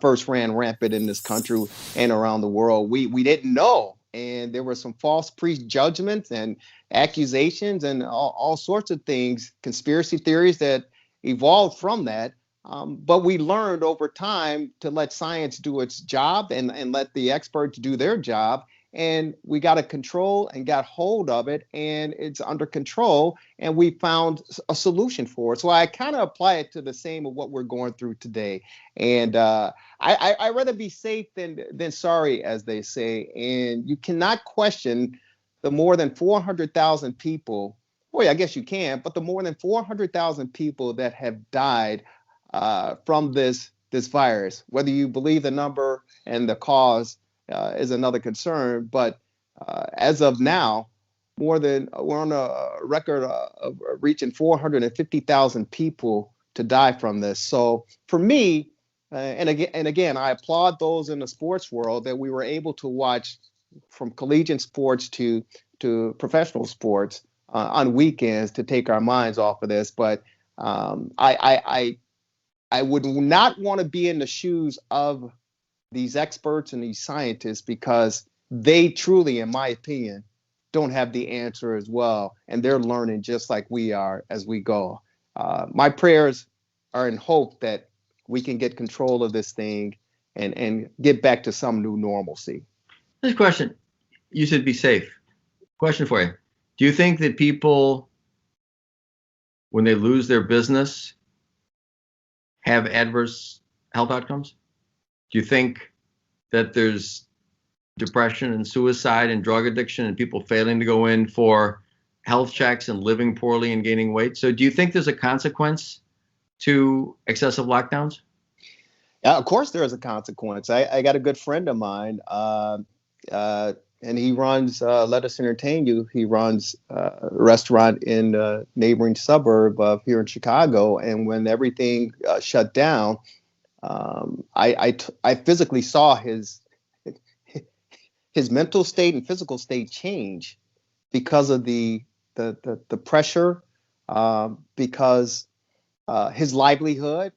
first ran rampant in this country and around the world. We didn't know, and there were some false prejudgments and accusations and all sorts of things, conspiracy theories that evolved from that. But we learned over time to let science do its job and let the experts do their job. And we got a control and got hold of it, and it's under control, and we found a solution for it. So I kind of apply it to the same of what we're going through today. And I'd rather be safe than sorry, as they say. And you cannot question the more than 400,000 people. Boy, I guess you can, but the more than 400,000 people that have died from this virus. Whether you believe the number and the cause is another concern, but as of now, we're on a record of reaching 450,000 people to die from this. So for me, and again, I applaud those in the sports world that we were able to watch from collegiate sports to professional sports on weekends to take our minds off of this. But I would not want to be in the shoes of these experts and these scientists, because they truly, in my opinion, don't have the answer as well. And they're learning just like we are as we go. My prayers are in hope that we can get control of this thing and get back to some new normalcy. This question, you said be safe. Question for you. Do you think that people, when they lose their business, have adverse health outcomes? Do you think that there's depression and suicide and drug addiction and people failing to go in for health checks and living poorly and gaining weight? So do you think there's a consequence to excessive lockdowns? Yeah, of course there is a consequence. I got a good friend of mine, and he runs Let Us Entertain You. He runs a restaurant in a neighboring suburb of here in Chicago. And when everything shut down, I physically saw his mental state and physical state change because of the pressure, because his livelihood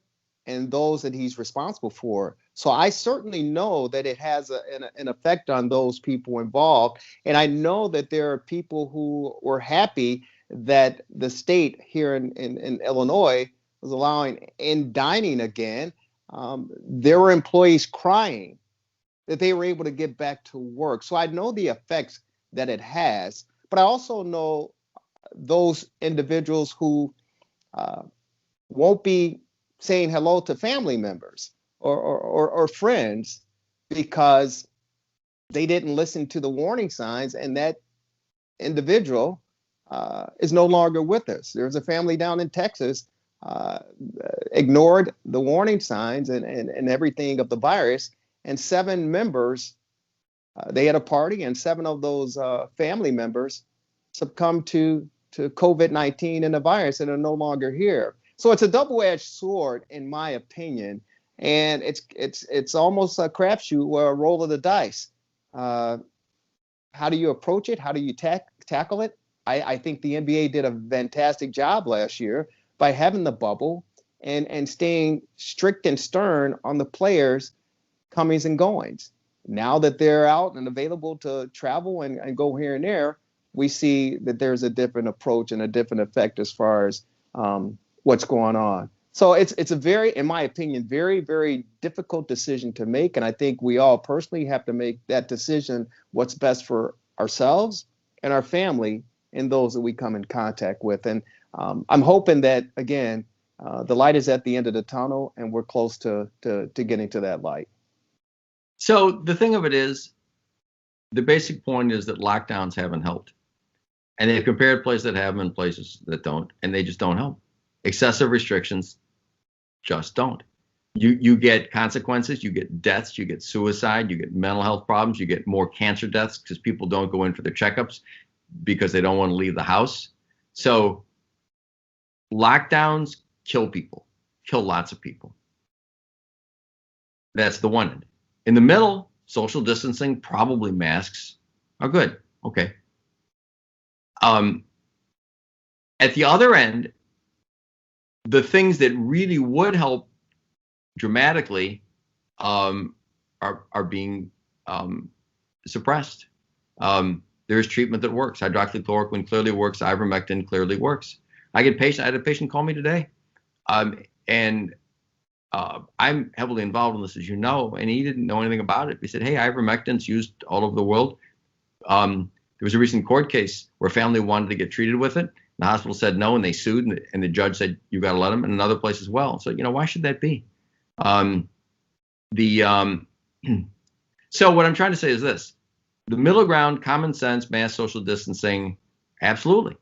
and those that he's responsible for. So I certainly know that it has an effect on those people involved. And I know that there are people who were happy that the state here in Illinois was allowing in dining again. There were employees crying that they were able to get back to work. So I know the effects that it has, but I also know those individuals who won't be saying hello to family members or friends because they didn't listen to the warning signs, and that individual is no longer with us. There's a family down in Texas ignored the warning signs and everything of the virus, and 7 members, they had a party, and 7 of those family members succumbed to COVID-19 and the virus and are no longer here. So it's a double-edged sword, in my opinion, and it's almost a crapshoot or a roll of the dice. How do you approach it? How do you tackle it? I think the NBA did a fantastic job last year by having the bubble and staying strict and stern on the players' comings and goings. Now that they're out and available to travel and go here and there, we see that there's a different approach and a different effect as far as what's going on. So it's a very, in my opinion, very, very difficult decision to make. And I think we all personally have to make that decision, what's best for ourselves and our family and those that we come in contact with. And I'm hoping that, again, the light is at the end of the tunnel and we're close to getting to that light. So the thing of it is, the basic point is that lockdowns haven't helped. And they've compared places that have them and places that don't, and they just don't help. Excessive restrictions just don't. You get consequences, you get deaths, you get suicide, you get mental health problems, you get more cancer deaths because people don't go in for their checkups because they don't want to leave the house. So lockdowns kill people, kill lots of people. That's the one end. In the middle, social distancing, probably masks are good. Okay. At the other end, the things that really would help dramatically are being suppressed. There's treatment that works. Hydroxychloroquine clearly works. Ivermectin clearly works. I had a patient call me today, and I'm heavily involved in this, as you know, and he didn't know anything about it. He said, "Hey, ivermectin's used all over the world." There was a recent court case where a family wanted to get treated with it. The hospital said no, and they sued, and the judge said, "You got to let them," and another place as well. So, why should that be? So what I'm trying to say is this: the middle ground, common sense, mass social distancing, absolutely,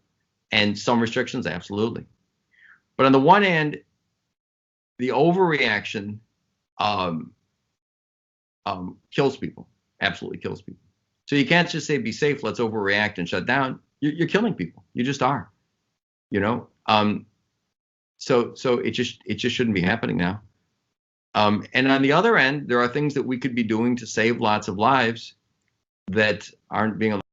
and some restrictions, absolutely. But on the one hand, the overreaction kills people, absolutely kills people. So you can't just say be safe, let's overreact and shut down. You're killing people. You just are. So it just shouldn't be happening now. And on the other end, there are things that we could be doing to save lots of lives that aren't being allowed.